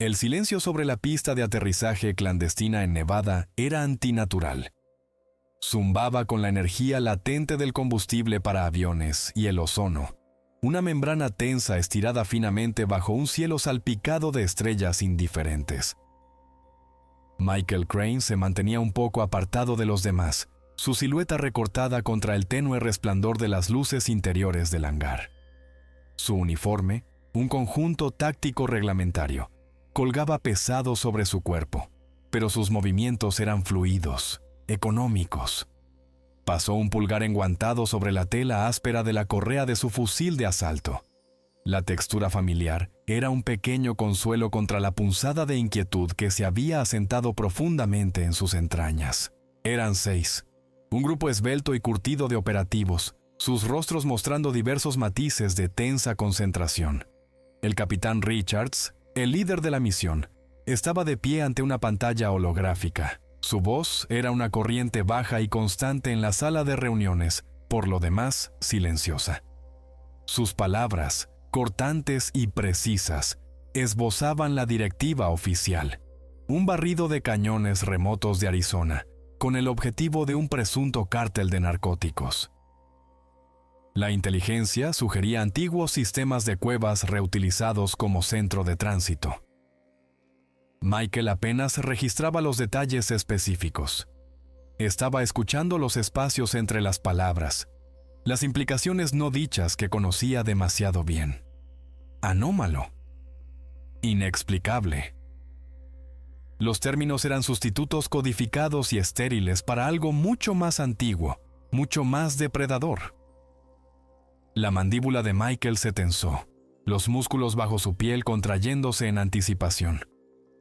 El silencio sobre la pista de aterrizaje clandestina en Nevada era antinatural. Zumbaba con la energía latente del combustible para aviones y el ozono, una membrana tensa estirada finamente bajo un cielo salpicado de estrellas indiferentes. Michael Crane se mantenía un poco apartado de los demás, su silueta recortada contra el tenue resplandor de las luces interiores del hangar. Su uniforme, un conjunto táctico reglamentario, colgaba pesado sobre su cuerpo, pero sus movimientos eran fluidos, económicos. Pasó un pulgar enguantado sobre la tela áspera de la correa de su fusil de asalto. La textura familiar era un pequeño consuelo contra la punzada de inquietud que se había asentado profundamente en sus entrañas. Eran 6, un grupo esbelto y curtido de operativos, sus rostros mostrando diversos matices de tensa concentración. El capitán Richards, el líder de la misión, estaba de pie ante una pantalla holográfica. Su voz era una corriente baja y constante en la sala de reuniones, por lo demás silenciosa. Sus palabras, cortantes y precisas, esbozaban la directiva oficial, un barrido de cañones remotos de Arizona, con el objetivo de un presunto cártel de narcóticos. La inteligencia sugería antiguos sistemas de cuevas reutilizados como centro de tránsito. Michael apenas registraba los detalles específicos. Estaba escuchando los espacios entre las palabras, las implicaciones no dichas que conocía demasiado bien. Anómalo. Inexplicable. Los términos eran sustitutos codificados y estériles para algo mucho más antiguo, mucho más depredador. La mandíbula de Michael se tensó, los músculos bajo su piel contrayéndose en anticipación.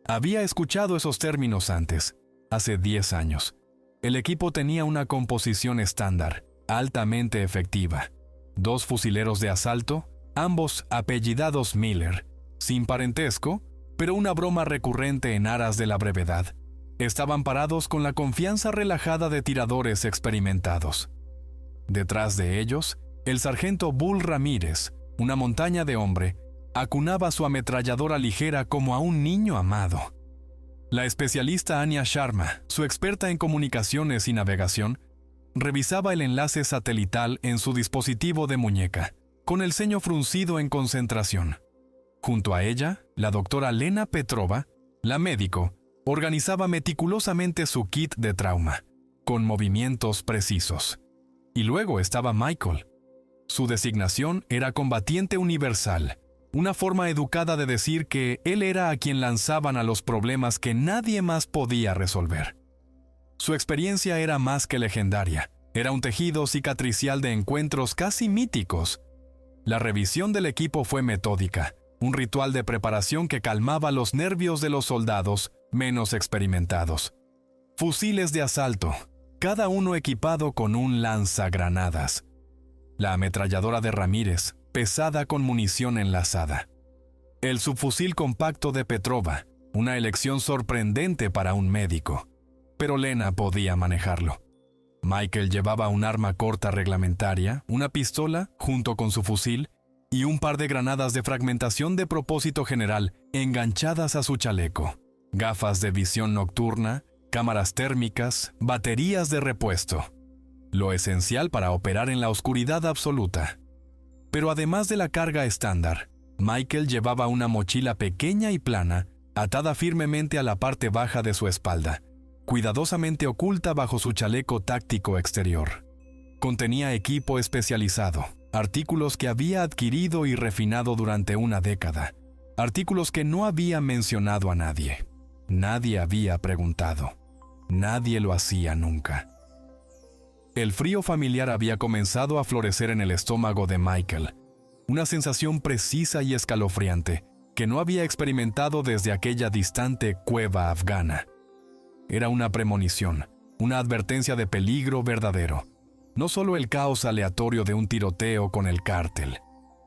Había escuchado esos términos antes, hace 10 años. El equipo tenía una composición estándar, altamente efectiva. 2 fusileros de asalto, ambos apellidados Miller, sin parentesco, pero una broma recurrente en aras de la brevedad. Estaban parados con la confianza relajada de tiradores experimentados. Detrás de ellos, el sargento Bull Ramírez, una montaña de hombre, acunaba su ametralladora ligera como a un niño amado. La especialista Anya Sharma, su experta en comunicaciones y navegación, revisaba el enlace satelital en su dispositivo de muñeca, con el ceño fruncido en concentración. Junto a ella, la doctora Lena Petrova, la médico, organizaba meticulosamente su kit de trauma, con movimientos precisos. Y luego estaba Michael. Su designación era combatiente universal, una forma educada de decir que él era a quien lanzaban a los problemas que nadie más podía resolver. Su experiencia era más que legendaria, era un tejido cicatricial de encuentros casi míticos. La revisión del equipo fue metódica, un ritual de preparación que calmaba los nervios de los soldados menos experimentados. Fusiles de asalto, cada uno equipado con un lanzagranadas. La ametralladora de Ramírez, pesada con munición enlazada. El subfusil compacto de Petrova, una elección sorprendente para un médico. Pero Lena podía manejarlo. Michael llevaba un arma corta reglamentaria, una pistola junto con su fusil y un par de granadas de fragmentación de propósito general enganchadas a su chaleco, gafas de visión nocturna, cámaras térmicas, baterías de repuesto. Lo esencial para operar en la oscuridad absoluta. Pero además de la carga estándar, Michael llevaba una mochila pequeña y plana, atada firmemente a la parte baja de su espalda, cuidadosamente oculta bajo su chaleco táctico exterior. Contenía equipo especializado, artículos que había adquirido y refinado durante una década, artículos que no había mencionado a nadie. Nadie había preguntado. Nadie lo hacía nunca. El frío familiar había comenzado a florecer en el estómago de Michael, una sensación precisa y escalofriante que no había experimentado desde aquella distante cueva afgana. Era una premonición, una advertencia de peligro verdadero. No solo el caos aleatorio de un tiroteo con el cártel.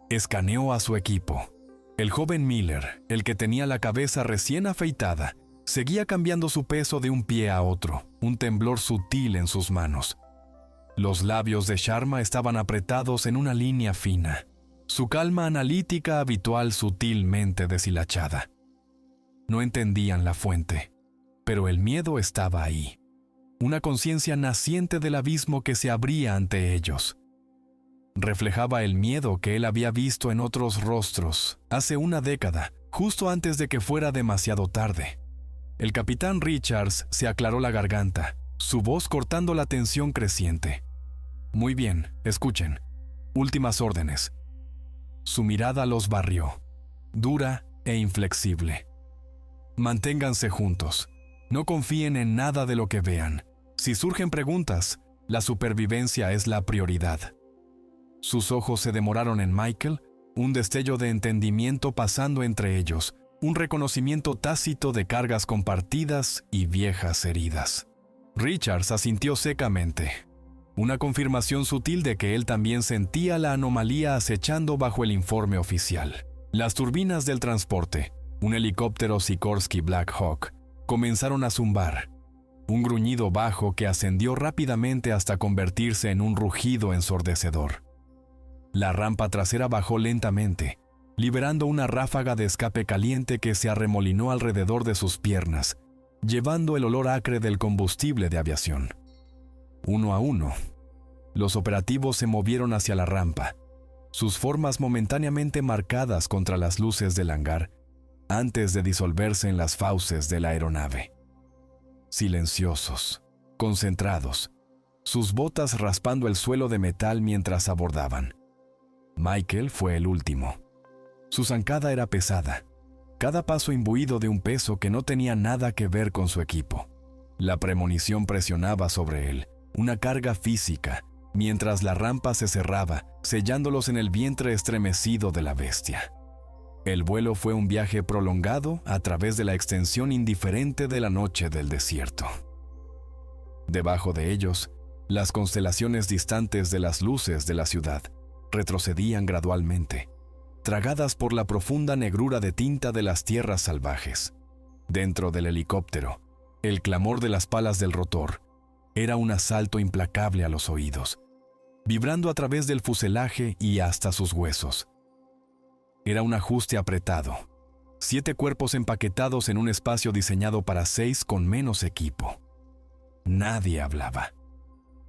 Escaneó a su equipo. El joven Miller, el que tenía la cabeza recién afeitada, seguía cambiando su peso de un pie a otro, un temblor sutil en sus manos. Los labios de Sharma estaban apretados en una línea fina, su calma analítica habitual sutilmente deshilachada. No entendían la fuente, pero el miedo estaba ahí. Una conciencia naciente del abismo que se abría ante ellos. Reflejaba el miedo que él había visto en otros rostros hace una década, justo antes de que fuera demasiado tarde. El capitán Richards se aclaró la garganta, su voz cortando la tensión creciente. Muy bien, escuchen. Últimas órdenes. Su mirada los barrió, dura e inflexible. Manténganse juntos. No confíen en nada de lo que vean. Si surgen preguntas, la supervivencia es la prioridad. Sus ojos se demoraron en Michael, un destello de entendimiento pasando entre ellos, un reconocimiento tácito de cargas compartidas y viejas heridas. Richards asintió secamente, una confirmación sutil de que él también sentía la anomalía acechando bajo el informe oficial. Las turbinas del transporte, un helicóptero Sikorsky Black Hawk, comenzaron a zumbar, un gruñido bajo que ascendió rápidamente hasta convertirse en un rugido ensordecedor. La rampa trasera bajó lentamente, liberando una ráfaga de escape caliente que se arremolinó alrededor de sus piernas, llevando el olor acre del combustible de aviación. Uno a uno, los operativos se movieron hacia la rampa, sus formas momentáneamente marcadas contra las luces del hangar, antes de disolverse en las fauces de la aeronave. Silenciosos, concentrados, sus botas raspando el suelo de metal mientras abordaban. Michael fue el último. Su zancada era pesada, cada paso imbuido de un peso que no tenía nada que ver con su equipo. La premonición presionaba sobre él, una carga física, mientras la rampa se cerraba, sellándolos en el vientre estremecido de la bestia. El vuelo fue un viaje prolongado a través de la extensión indiferente de la noche del desierto. Debajo de ellos, las constelaciones distantes de las luces de la ciudad retrocedían gradualmente, tragadas por la profunda negrura de tinta de las tierras salvajes. Dentro del helicóptero, el clamor de las palas del rotor era un asalto implacable a los oídos, vibrando a través del fuselaje y hasta sus huesos. Era un ajuste apretado, 7 cuerpos empaquetados en un espacio diseñado para 6 con menos equipo. Nadie hablaba.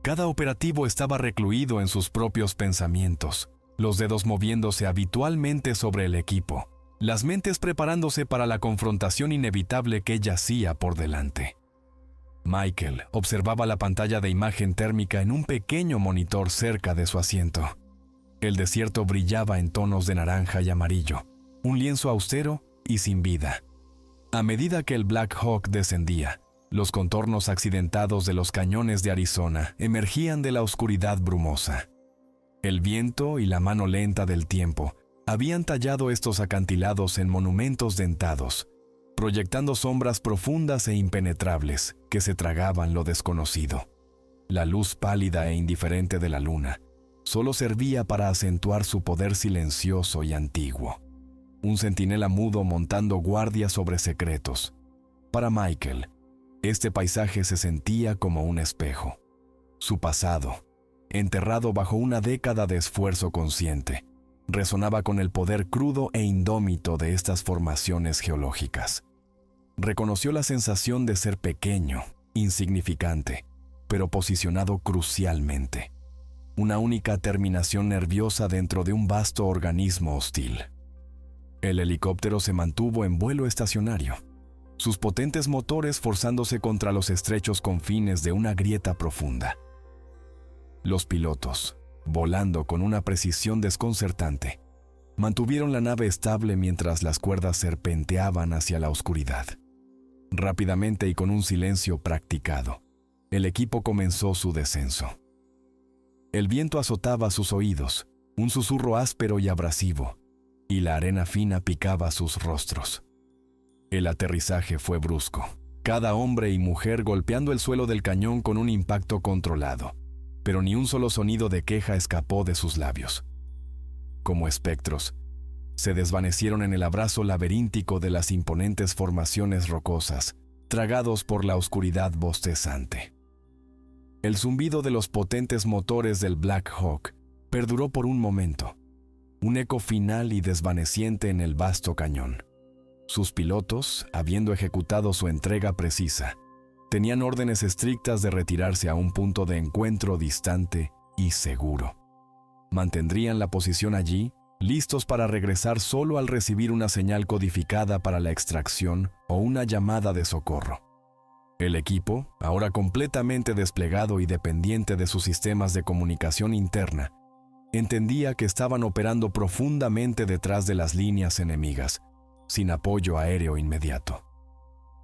Cada operativo estaba recluido en sus propios pensamientos, los dedos moviéndose habitualmente sobre el equipo, las mentes preparándose para la confrontación inevitable que yacía por delante. Michael observaba la pantalla de imagen térmica en un pequeño monitor cerca de su asiento. El desierto brillaba en tonos de naranja y amarillo, un lienzo austero y sin vida. A medida que el Black Hawk descendía, los contornos accidentados de los cañones de Arizona emergían de la oscuridad brumosa. El viento y la mano lenta del tiempo habían tallado estos acantilados en monumentos dentados, proyectando sombras profundas e impenetrables que se tragaban lo desconocido. La luz pálida e indiferente de la luna solo servía para acentuar su poder silencioso y antiguo. Un centinela mudo montando guardia sobre secretos. Para Michael, este paisaje se sentía como un espejo. Su pasado, enterrado bajo una década de esfuerzo consciente, resonaba con el poder crudo e indómito de estas formaciones geológicas. Reconoció la sensación de ser pequeño, insignificante, pero posicionado crucialmente. Una única terminación nerviosa dentro de un vasto organismo hostil. El helicóptero se mantuvo en vuelo estacionario, sus potentes motores forzándose contra los estrechos confines de una grieta profunda. Los pilotos, volando con una precisión desconcertante, mantuvieron la nave estable mientras las cuerdas serpenteaban hacia la oscuridad. Rápidamente y con un silencio practicado, el equipo comenzó su descenso. El viento azotaba sus oídos, un susurro áspero y abrasivo, y la arena fina picaba sus rostros. El aterrizaje fue brusco, cada hombre y mujer golpeando el suelo del cañón con un impacto controlado, pero ni un solo sonido de queja escapó de sus labios. Como espectros, se desvanecieron en el abrazo laberíntico de las imponentes formaciones rocosas, tragados por la oscuridad bostezante. El zumbido de los potentes motores del Black Hawk perduró por un momento, un eco final y desvaneciente en el vasto cañón. Sus pilotos, habiendo ejecutado su entrega precisa, tenían órdenes estrictas de retirarse a un punto de encuentro distante y seguro. Mantendrían la posición allí, listos para regresar solo al recibir una señal codificada para la extracción o una llamada de socorro. El equipo, ahora completamente desplegado y dependiente de sus sistemas de comunicación interna, entendía que estaban operando profundamente detrás de las líneas enemigas, sin apoyo aéreo inmediato.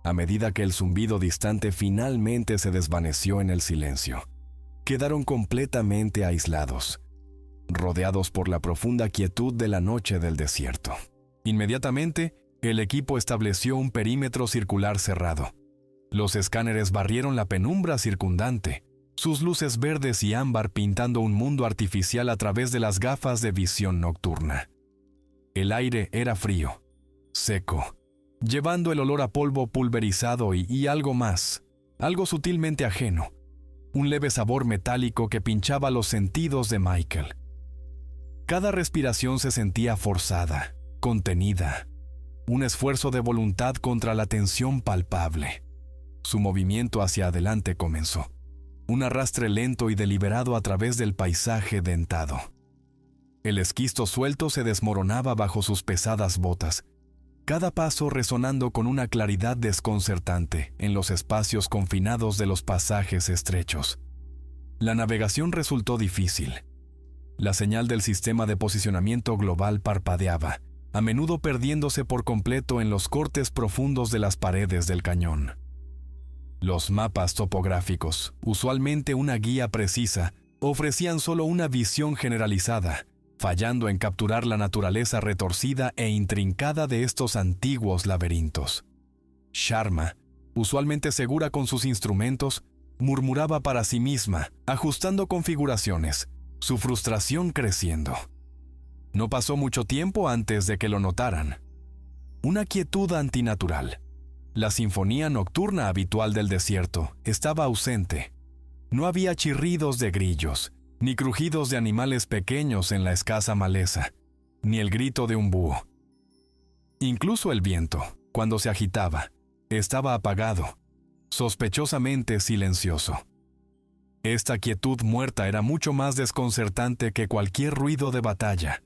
A medida que el zumbido distante finalmente se desvaneció en el silencio, quedaron completamente aislados, rodeados por la profunda quietud de la noche del desierto. Inmediatamente, el equipo estableció un perímetro circular cerrado. Los escáneres barrieron la penumbra circundante, sus luces verdes y ámbar pintando un mundo artificial a través de las gafas de visión nocturna. El aire era frío, seco, llevando el olor a polvo pulverizado y algo más, algo sutilmente ajeno, un leve sabor metálico que pinchaba los sentidos de Michael. Cada respiración se sentía forzada, contenida, un esfuerzo de voluntad contra la tensión palpable. Su movimiento hacia adelante comenzó, un arrastre lento y deliberado a través del paisaje dentado. El esquisto suelto se desmoronaba bajo sus pesadas botas, cada paso resonando con una claridad desconcertante en los espacios confinados de los pasajes estrechos. La navegación resultó difícil. La señal del sistema de posicionamiento global parpadeaba, a menudo perdiéndose por completo en los cortes profundos de las paredes del cañón. Los mapas topográficos, usualmente una guía precisa, ofrecían solo una visión generalizada, fallando en capturar la naturaleza retorcida e intrincada de estos antiguos laberintos. Sharma, usualmente segura con sus instrumentos, murmuraba para sí misma, ajustando configuraciones, su frustración creciendo. No pasó mucho tiempo antes de que lo notaran. Una quietud antinatural. La sinfonía nocturna habitual del desierto estaba ausente. No había chirridos de grillos, ni crujidos de animales pequeños en la escasa maleza, ni el grito de un búho. Incluso el viento, cuando se agitaba, estaba apagado, sospechosamente silencioso. Esta quietud muerta era mucho más desconcertante que cualquier ruido de batalla.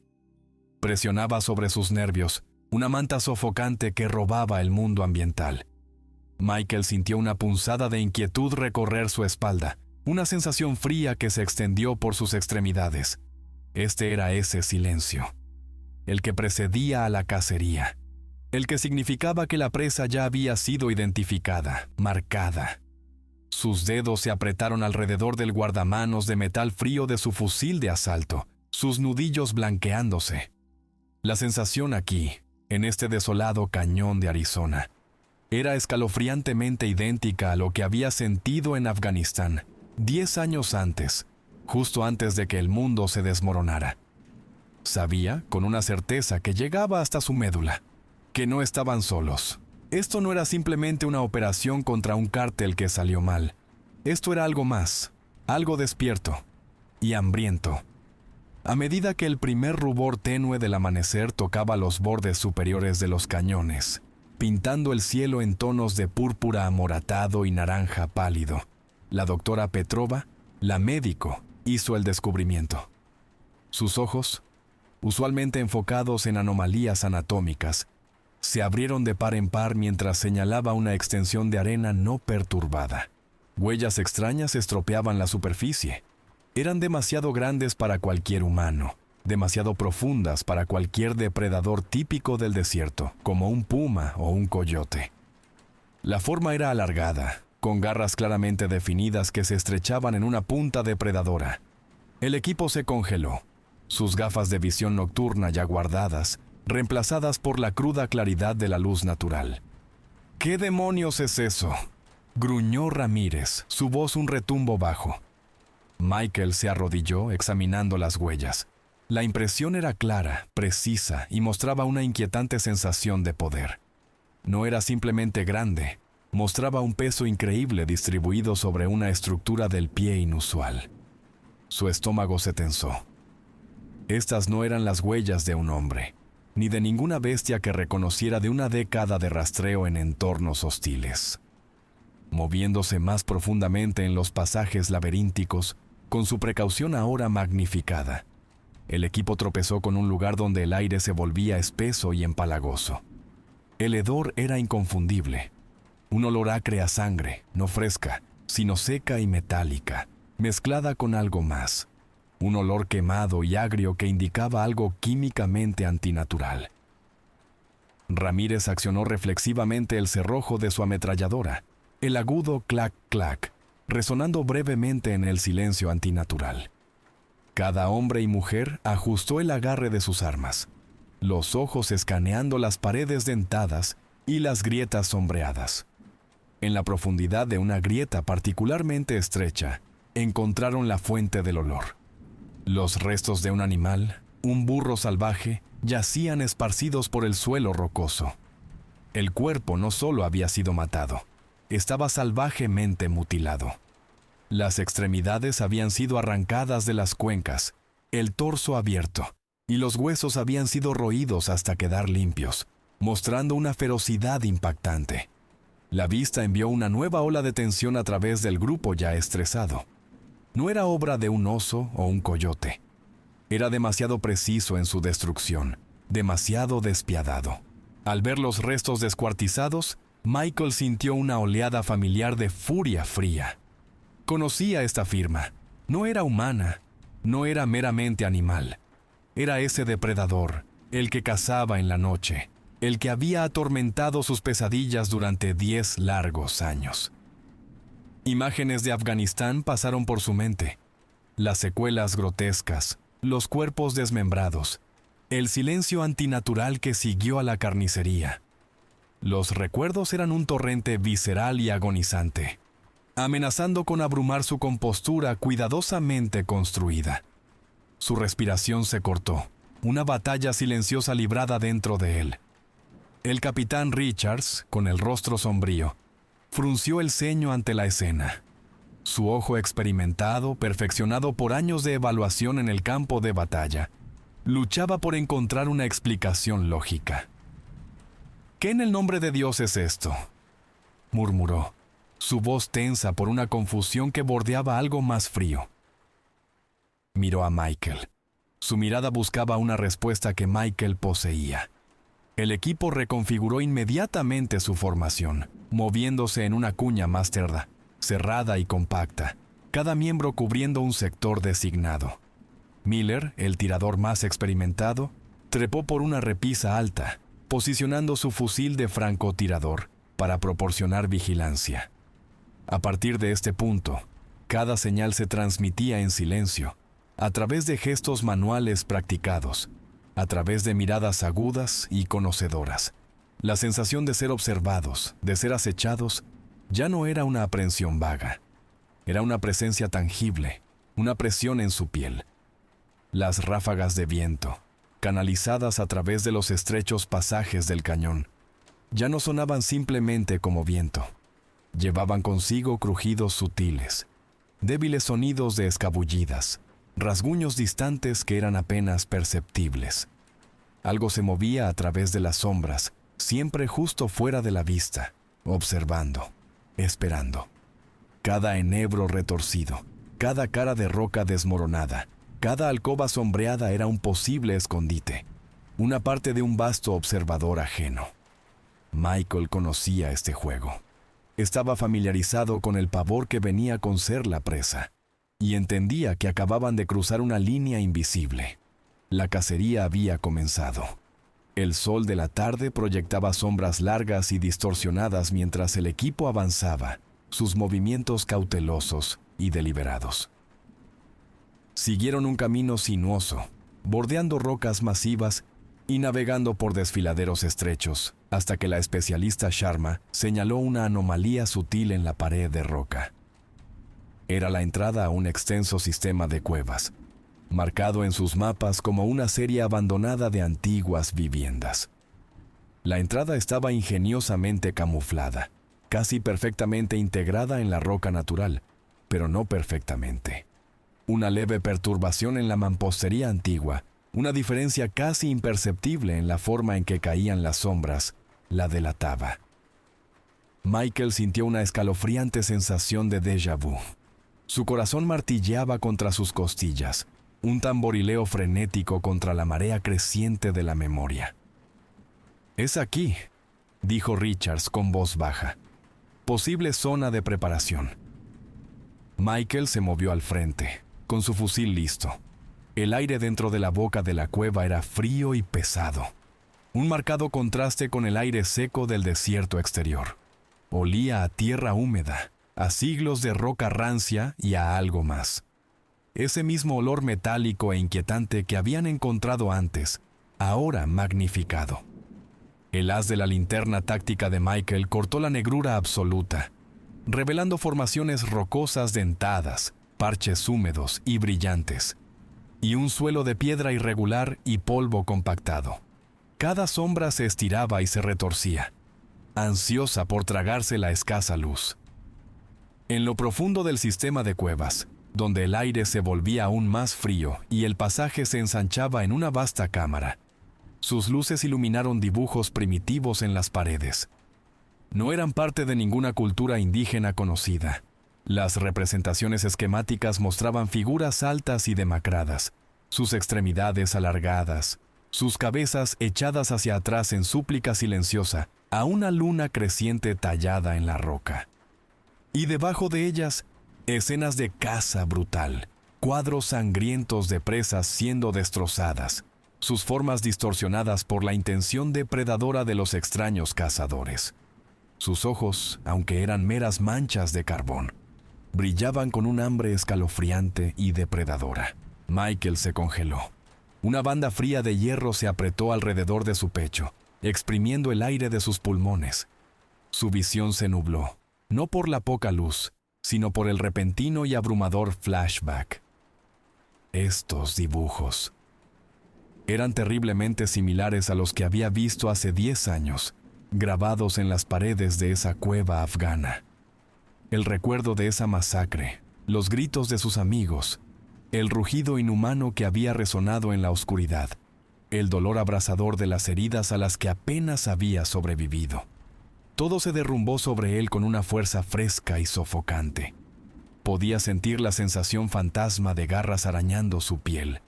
Presionaba sobre sus nervios una manta sofocante que robaba el mundo ambiental. Michael sintió una punzada de inquietud recorrer su espalda, una sensación fría que se extendió por sus extremidades. Este era ese silencio, el que precedía a la cacería, el que significaba que la presa ya había sido identificada, marcada. Sus dedos se apretaron alrededor del guardamanos de metal frío de su fusil de asalto, sus nudillos blanqueándose. La sensación aquí, en este desolado cañón de Arizona, era escalofriantemente idéntica a lo que había sentido en Afganistán 10 años antes, justo antes de que el mundo se desmoronara. Sabía, con una certeza que llegaba hasta su médula, que no estaban solos. Esto no era simplemente una operación contra un cártel que salió mal. Esto era algo más, algo despierto y hambriento. A medida que el primer rubor tenue del amanecer tocaba los bordes superiores de los cañones, pintando el cielo en tonos de púrpura amoratado y naranja pálido, la doctora Petrova, la médico, hizo el descubrimiento. Sus ojos, usualmente enfocados en anomalías anatómicas, se abrieron de par en par mientras señalaba una extensión de arena no perturbada. Huellas extrañas estropeaban la superficie. Eran demasiado grandes para cualquier humano, demasiado profundas para cualquier depredador típico del desierto, como un puma o un coyote. La forma era alargada, con garras claramente definidas que se estrechaban en una punta depredadora. El equipo se congeló, sus gafas de visión nocturna ya guardadas, reemplazadas por la cruda claridad de la luz natural. ¿Qué demonios es eso?, gruñó Ramírez, su voz un retumbo bajo. Michael se arrodilló examinando las huellas. La impresión era clara, precisa y mostraba una inquietante sensación de poder. No era simplemente grande, mostraba un peso increíble distribuido sobre una estructura del pie inusual. Su estómago se tensó. Estas no eran las huellas de un hombre. ni de ninguna bestia que reconociera de una década de rastreo en entornos hostiles. Moviéndose más profundamente en los pasajes laberínticos, con su precaución ahora magnificada, el equipo tropezó con un lugar donde el aire se volvía espeso y empalagoso. El hedor era inconfundible. Un olor acre a sangre, no fresca, sino seca y metálica, mezclada con algo más. Un olor quemado y agrio que indicaba algo químicamente antinatural. Ramírez accionó reflexivamente el cerrojo de su ametralladora, el agudo clac-clac, resonando brevemente en el silencio antinatural. Cada hombre y mujer ajustó el agarre de sus armas, los ojos escaneando las paredes dentadas y las grietas sombreadas. En la profundidad de una grieta particularmente estrecha, encontraron la fuente del olor. Los restos de un animal, un burro salvaje, yacían esparcidos por el suelo rocoso. El cuerpo no solo había sido matado, estaba salvajemente mutilado. Las extremidades habían sido arrancadas de las cuencas, el torso abierto, y los huesos habían sido roídos hasta quedar limpios, mostrando una ferocidad impactante. La vista envió una nueva ola de tensión a través del grupo ya estresado. No era obra de un oso o un coyote. Era demasiado preciso en su destrucción, demasiado despiadado. Al ver los restos descuartizados, Michael sintió una oleada familiar de furia fría. Conocía esta firma. No era humana, no era meramente animal. Era ese depredador, el que cazaba en la noche, el que había atormentado sus pesadillas durante 10 largos años. Imágenes de Afganistán pasaron por su mente. Las secuelas grotescas, los cuerpos desmembrados, el silencio antinatural que siguió a la carnicería. Los recuerdos eran un torrente visceral y agonizante, amenazando con abrumar su compostura cuidadosamente construida. Su respiración se cortó, una batalla silenciosa librada dentro de él. El capitán Richards, con el rostro sombrío, frunció el ceño ante la escena. Su ojo experimentado, perfeccionado por años de evaluación en el campo de batalla, luchaba por encontrar una explicación lógica. «¿Qué en el nombre de Dios es esto?», murmuró, su voz tensa por una confusión que bordeaba algo más frío. Miró a Michael. Su mirada buscaba una respuesta que Michael poseía. El equipo reconfiguró inmediatamente su formación, moviéndose en una cuña más cerrada y compacta, cada miembro cubriendo un sector designado. Miller, el tirador más experimentado, trepó por una repisa alta, posicionando su fusil de francotirador para proporcionar vigilancia. A partir de este punto, cada señal se transmitía en silencio, a través de gestos manuales practicados, a través de miradas agudas y conocedoras. La sensación de ser observados, de ser acechados, ya no era una aprensión vaga. Era una presencia tangible, una presión en su piel. Las ráfagas de viento, canalizadas a través de los estrechos pasajes del cañón, ya no sonaban simplemente como viento. Llevaban consigo crujidos sutiles, débiles sonidos de escabullidas, rasguños distantes que eran apenas perceptibles. Algo se movía a través de las sombras, siempre justo fuera de la vista, observando, esperando. Cada enebro retorcido, cada cara de roca desmoronada, cada alcoba sombreada era un posible escondite, una parte de un vasto observador ajeno. Michael conocía este juego. Estaba familiarizado con el pavor que venía con ser la presa, y entendía que acababan de cruzar una línea invisible. La cacería había comenzado. El sol de la tarde proyectaba sombras largas y distorsionadas mientras el equipo avanzaba, sus movimientos cautelosos y deliberados. Siguieron un camino sinuoso, bordeando rocas masivas y navegando por desfiladeros estrechos, hasta que la especialista Sharma señaló una anomalía sutil en la pared de roca. Era la entrada a un extenso sistema de cuevas, marcado en sus mapas como una serie abandonada de antiguas viviendas. La entrada estaba ingeniosamente camuflada, casi perfectamente integrada en la roca natural, pero no perfectamente. Una leve perturbación en la mampostería antigua Una diferencia casi imperceptible en la forma en que caían las sombras la delataba. Michael sintió una escalofriante sensación de déjà vu. Su corazón martilleaba contra sus costillas, un tamborileo frenético contra la marea creciente de la memoria. «Es aquí», dijo Richards con voz baja. «Posible zona de preparación». Michael se movió al frente, con su fusil listo. El aire dentro de la boca de la cueva era frío y pesado, un marcado contraste con el aire seco del desierto exterior. Olía a tierra húmeda, a siglos de roca rancia y a algo más. Ese mismo olor metálico e inquietante que habían encontrado antes, ahora magnificado. El haz de la linterna táctica de Michael cortó la negrura absoluta, revelando formaciones rocosas dentadas, parches húmedos y brillantes, y un suelo de piedra irregular y polvo compactado. Cada sombra se estiraba y se retorcía, ansiosa por tragarse la escasa luz. En lo profundo del sistema de cuevas, donde el aire se volvía aún más frío y el pasaje se ensanchaba en una vasta cámara, sus luces iluminaron dibujos primitivos en las paredes. No eran parte de ninguna cultura indígena conocida. Las representaciones esquemáticas mostraban figuras altas y demacradas, sus extremidades alargadas, sus cabezas echadas hacia atrás en súplica silenciosa a una luna creciente tallada en la roca. Y debajo de ellas, escenas de caza brutal, cuadros sangrientos de presas siendo destrozadas, sus formas distorsionadas por la intención depredadora de los extraños cazadores. Sus ojos, aunque eran meras manchas de carbón, brillaban con un hambre escalofriante y depredadora. Michael se congeló. Una banda fría de hierro se apretó alrededor de su pecho, exprimiendo el aire de sus pulmones. Su visión se nubló, no por la poca luz, sino por el repentino y abrumador flashback. Estos dibujos eran terriblemente similares a los que había visto hace 10 años, grabados en las paredes de esa cueva afgana. El recuerdo de esa masacre, los gritos de sus amigos, el rugido inhumano que había resonado en la oscuridad, el dolor abrasador de las heridas a las que apenas había sobrevivido. Todo se derrumbó sobre él con una fuerza fresca y sofocante. Podía sentir la sensación fantasma de garras arañando su piel,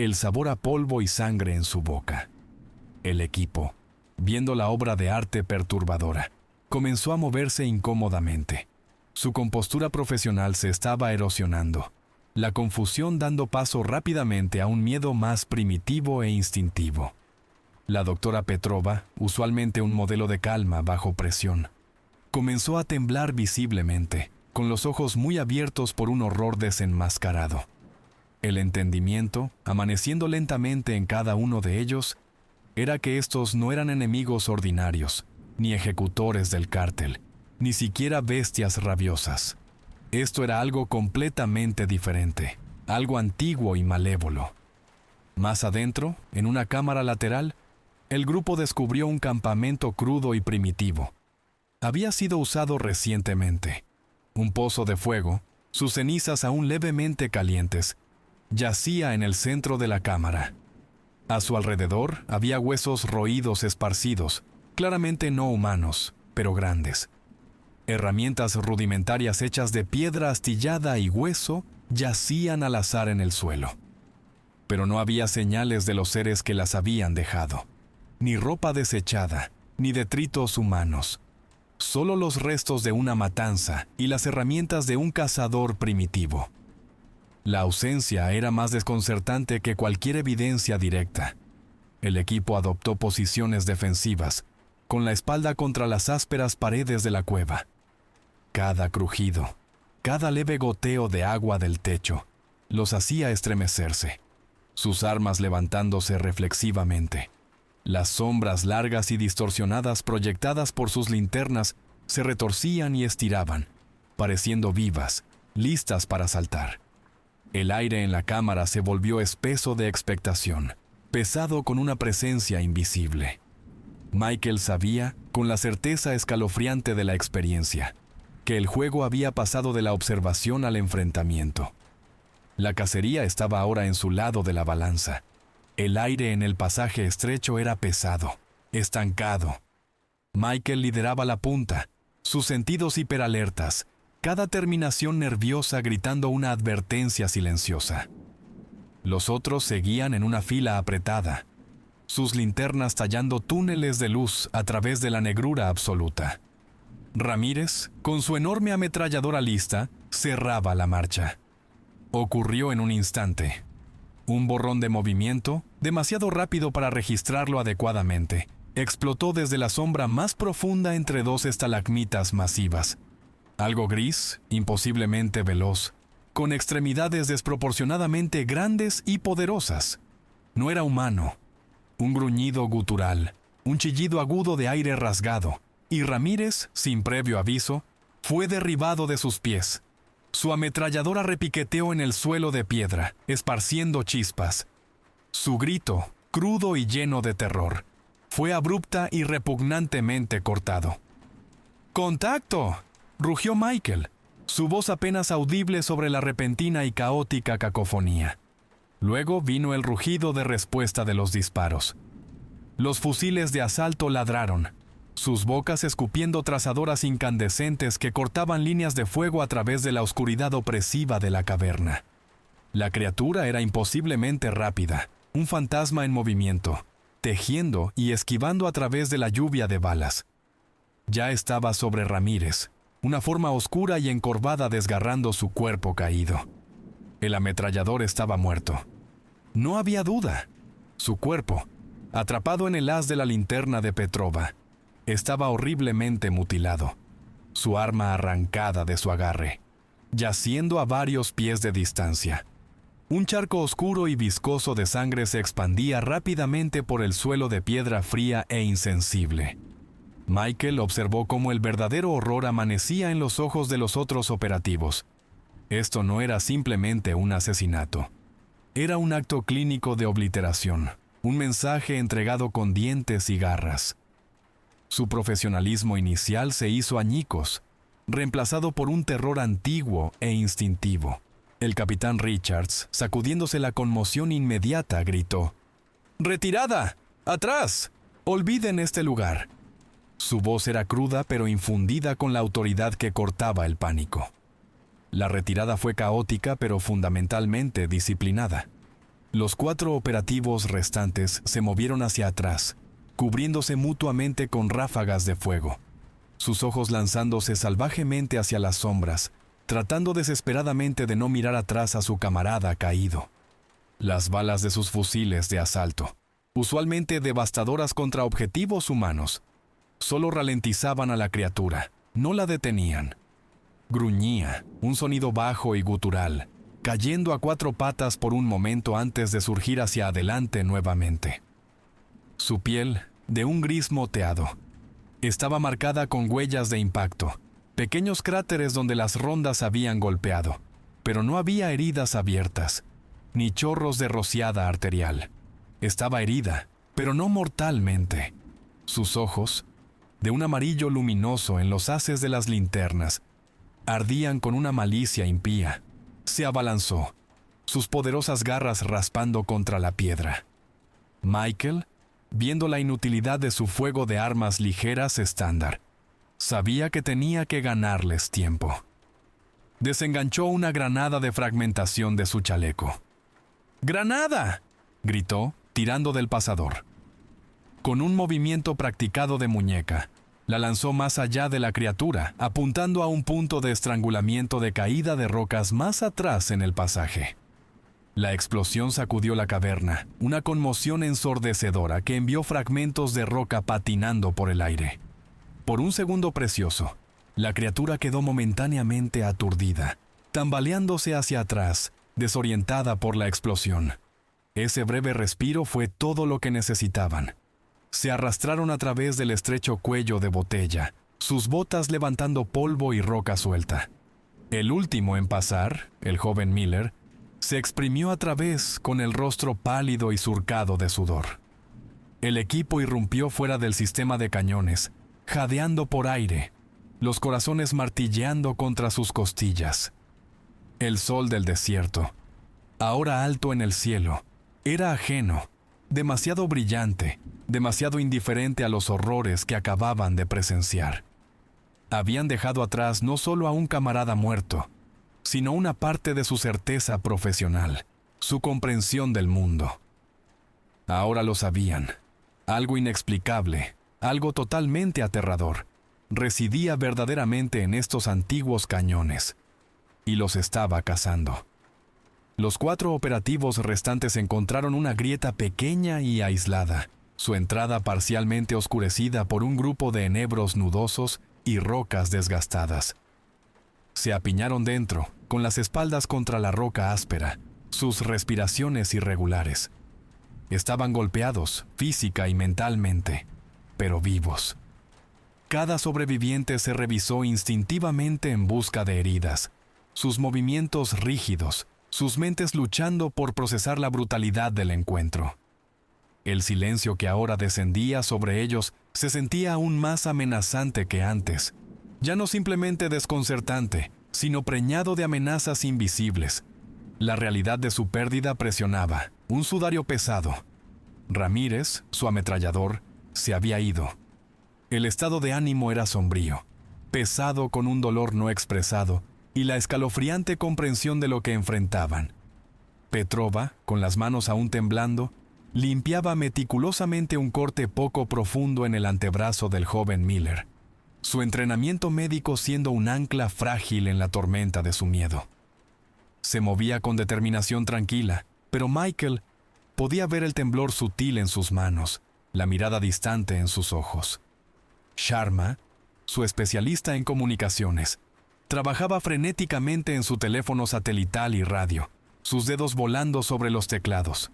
el sabor a polvo y sangre en su boca. El equipo, viendo la obra de arte perturbadora, comenzó a moverse incómodamente. Su compostura profesional se estaba erosionando, la confusión dando paso rápidamente a un miedo más primitivo e instintivo. La doctora Petrova, usualmente un modelo de calma bajo presión, comenzó a temblar visiblemente, con los ojos muy abiertos por un horror desenmascarado. El entendimiento, amaneciendo lentamente en cada uno de ellos, era que estos no eran enemigos ordinarios, ni ejecutores del cártel, ni siquiera bestias rabiosas. Esto era algo completamente diferente, algo antiguo y malévolo. Más adentro, en una cámara lateral, el grupo descubrió un campamento crudo y primitivo. Había sido usado recientemente. Un pozo de fuego, sus cenizas aún levemente calientes, yacía en el centro de la cámara. A su alrededor había huesos roídos esparcidos, claramente no humanos, pero grandes. Herramientas rudimentarias hechas de piedra astillada y hueso yacían al azar en el suelo. Pero no había señales de los seres que las habían dejado. Ni ropa desechada, ni detritos humanos. Solo los restos de una matanza y las herramientas de un cazador primitivo. La ausencia era más desconcertante que cualquier evidencia directa. El equipo adoptó posiciones defensivas, con la espalda contra las ásperas paredes de la cueva. Cada crujido, cada leve goteo de agua del techo, los hacía estremecerse, sus armas levantándose reflexivamente. Las sombras largas y distorsionadas proyectadas por sus linternas se retorcían y estiraban, pareciendo vivas, listas para saltar. El aire en la cámara se volvió espeso de expectación, pesado con una presencia invisible. Michael sabía, con la certeza escalofriante de la experiencia, que el juego había pasado de la observación al enfrentamiento. La cacería estaba ahora en su lado de la balanza. El aire en el pasaje estrecho era pesado, estancado. Michael lideraba la punta, sus sentidos hiperalertas, cada terminación nerviosa gritando una advertencia silenciosa. Los otros seguían en una fila apretada, sus linternas tallando túneles de luz a través de la negrura absoluta. Ramírez, con su enorme ametralladora lista, cerraba la marcha. Ocurrió en un instante. Un borrón de movimiento, demasiado rápido para registrarlo adecuadamente, explotó desde la sombra más profunda entre dos estalagmitas masivas. Algo gris, imposiblemente veloz, con extremidades desproporcionadamente grandes y poderosas. No era humano. Un gruñido gutural, un chillido agudo de aire rasgado, y Ramírez, sin previo aviso, fue derribado de sus pies. Su ametralladora repiqueteó en el suelo de piedra, esparciendo chispas. Su grito, crudo y lleno de terror, fue abrupta y repugnantemente cortado. ¡Contacto!, rugió Michael, su voz apenas audible sobre la repentina y caótica cacofonía. Luego vino el rugido de respuesta de los disparos. Los fusiles de asalto ladraron, sus bocas escupiendo trazadoras incandescentes que cortaban líneas de fuego a través de la oscuridad opresiva de la caverna. La criatura era imposiblemente rápida, un fantasma en movimiento, tejiendo y esquivando a través de la lluvia de balas. Ya estaba sobre Ramírez, una forma oscura y encorvada desgarrando su cuerpo caído. El ametrallador estaba muerto. No había duda. Su cuerpo, atrapado en el haz de la linterna de Petrova, estaba horriblemente mutilado, su arma arrancada de su agarre, yaciendo a varios pies de distancia. Un charco oscuro y viscoso de sangre se expandía rápidamente por el suelo de piedra fría e insensible. Michael observó cómo el verdadero horror amanecía en los ojos de los otros operativos. Esto no era simplemente un asesinato. Era un acto clínico de obliteración, un mensaje entregado con dientes y garras. Su profesionalismo inicial se hizo añicos, reemplazado por un terror antiguo e instintivo. El capitán Richards, sacudiéndose la conmoción inmediata, gritó: ¡Retirada! ¡Atrás! ¡Olviden este lugar! Su voz era cruda pero infundida con la autoridad que cortaba el pánico. La retirada fue caótica pero fundamentalmente disciplinada. Los 4 operativos restantes se movieron hacia atrás, cubriéndose mutuamente con ráfagas de fuego, sus ojos lanzándose salvajemente hacia las sombras, tratando desesperadamente de no mirar atrás a su camarada caído. Las balas de sus fusiles de asalto, usualmente devastadoras contra objetivos humanos, solo ralentizaban a la criatura, no la detenían. Gruñía, un sonido bajo y gutural, cayendo a 4 patas por un momento antes de surgir hacia adelante nuevamente. Su piel, de un gris moteado, estaba marcada con huellas de impacto, pequeños cráteres donde las rondas habían golpeado, pero no había heridas abiertas, ni chorros de rociada arterial. Estaba herida, pero no mortalmente. Sus ojos, de un amarillo luminoso en los haces de las linternas, ardían con una malicia impía. Se abalanzó, sus poderosas garras raspando contra la piedra. Michael, viendo la inutilidad de su fuego de armas ligeras estándar, sabía que tenía que ganarles tiempo. Desenganchó una granada de fragmentación de su chaleco. ¡Granada!, gritó, tirando del pasador. Con un movimiento practicado de muñeca, la lanzó más allá de la criatura, apuntando a un punto de estrangulamiento de caída de rocas más atrás en el pasaje. La explosión sacudió la caverna, una conmoción ensordecedora que envió fragmentos de roca patinando por el aire. Por un segundo precioso, la criatura quedó momentáneamente aturdida, tambaleándose hacia atrás, desorientada por la explosión. Ese breve respiro fue todo lo que necesitaban. Se arrastraron a través del estrecho cuello de botella, sus botas levantando polvo y roca suelta. El último en pasar, el joven Miller, se exprimió a través con el rostro pálido y surcado de sudor. El equipo irrumpió fuera del sistema de cañones, jadeando por aire, los corazones martilleando contra sus costillas. El sol del desierto, ahora alto en el cielo, era ajeno, demasiado brillante, demasiado indiferente a los horrores que acababan de presenciar. Habían dejado atrás no solo a un camarada muerto, sino una parte de su certeza profesional, su comprensión del mundo. Ahora lo sabían. Algo inexplicable, algo totalmente aterrador, residía verdaderamente en estos antiguos cañones, y los estaba cazando. Los 4 operativos restantes encontraron una grieta pequeña y aislada, su entrada parcialmente oscurecida por un grupo de enebros nudosos y rocas desgastadas. Se apiñaron dentro, con las espaldas contra la roca áspera, sus respiraciones irregulares. Estaban golpeados, física y mentalmente, pero vivos. Cada sobreviviente se revisó instintivamente en busca de heridas, sus movimientos rígidos, sus mentes luchando por procesar la brutalidad del encuentro. El silencio que ahora descendía sobre ellos se sentía aún más amenazante que antes, ya no simplemente desconcertante, sino preñado de amenazas invisibles. La realidad de su pérdida presionaba, un sudario pesado. Ramírez, su ametrallador, se había ido. El estado de ánimo era sombrío, pesado con un dolor no expresado y la escalofriante comprensión de lo que enfrentaban. Petrova, con las manos aún temblando, limpiaba meticulosamente un corte poco profundo en el antebrazo del joven Miller, su entrenamiento médico siendo un ancla frágil en la tormenta de su miedo. Se movía con determinación tranquila, pero Michael podía ver el temblor sutil en sus manos, la mirada distante en sus ojos. Sharma, su especialista en comunicaciones, trabajaba frenéticamente en su teléfono satelital y radio, sus dedos volando sobre los teclados.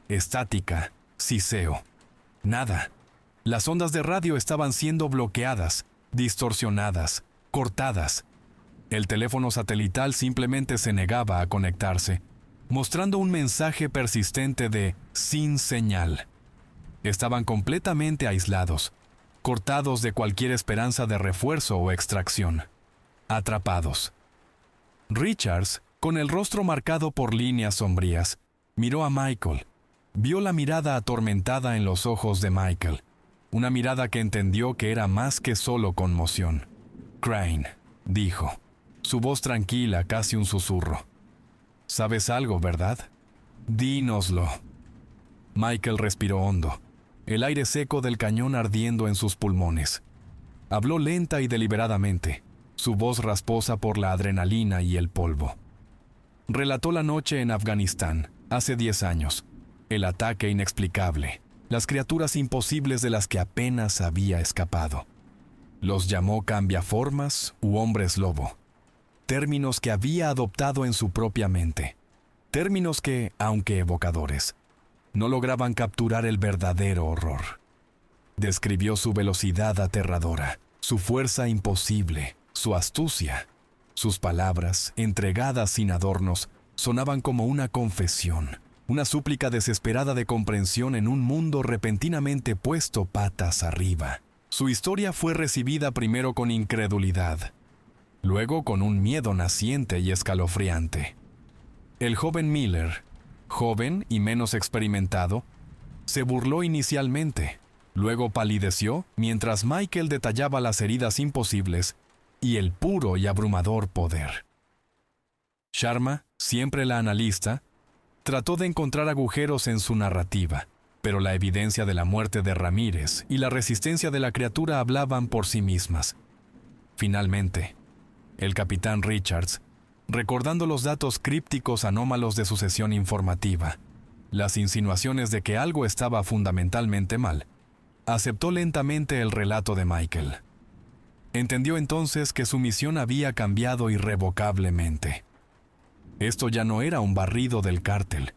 Estática, siseo. Nada. Las ondas de radio estaban siendo bloqueadas, distorsionadas, cortadas. El teléfono satelital simplemente se negaba a conectarse, mostrando un mensaje persistente de sin señal. Estaban completamente aislados, cortados de cualquier esperanza de refuerzo o extracción. Atrapados. Richards, con el rostro marcado por líneas sombrías, miró a Michael. Vio la mirada atormentada en los ojos de Michael, una mirada que entendió que era más que solo conmoción. Crane, dijo, su voz tranquila, casi un susurro. ¿Sabes algo, verdad? Dínoslo. Michael respiró hondo, el aire seco del cañón ardiendo en sus pulmones. Habló lenta y deliberadamente, su voz rasposa por la adrenalina y el polvo. Relató la noche en Afganistán, hace 10 años, el ataque inexplicable, las criaturas imposibles de las que apenas había escapado. Los llamó cambiaformas u hombres lobo, términos que había adoptado en su propia mente, términos que, aunque evocadores, no lograban capturar el verdadero horror. Describió su velocidad aterradora, su fuerza imposible, su astucia. Sus palabras, entregadas sin adornos, sonaban como una confesión, una súplica desesperada de comprensión en un mundo repentinamente puesto patas arriba. Su historia fue recibida primero con incredulidad, luego con un miedo naciente y escalofriante. El joven Miller, joven y menos experimentado, se burló inicialmente, luego palideció mientras Michael detallaba las heridas imposibles y el puro y abrumador poder. Sharma, siempre la analista, trató de encontrar agujeros en su narrativa, pero la evidencia de la muerte de Ramírez y la resistencia de la criatura hablaban por sí mismas. Finalmente, el capitán Richards, recordando los datos crípticos anómalos de su sesión informativa, las insinuaciones de que algo estaba fundamentalmente mal, aceptó lentamente el relato de Michael. Entendió entonces que su misión había cambiado irrevocablemente. Esto ya no era un barrido del cártel.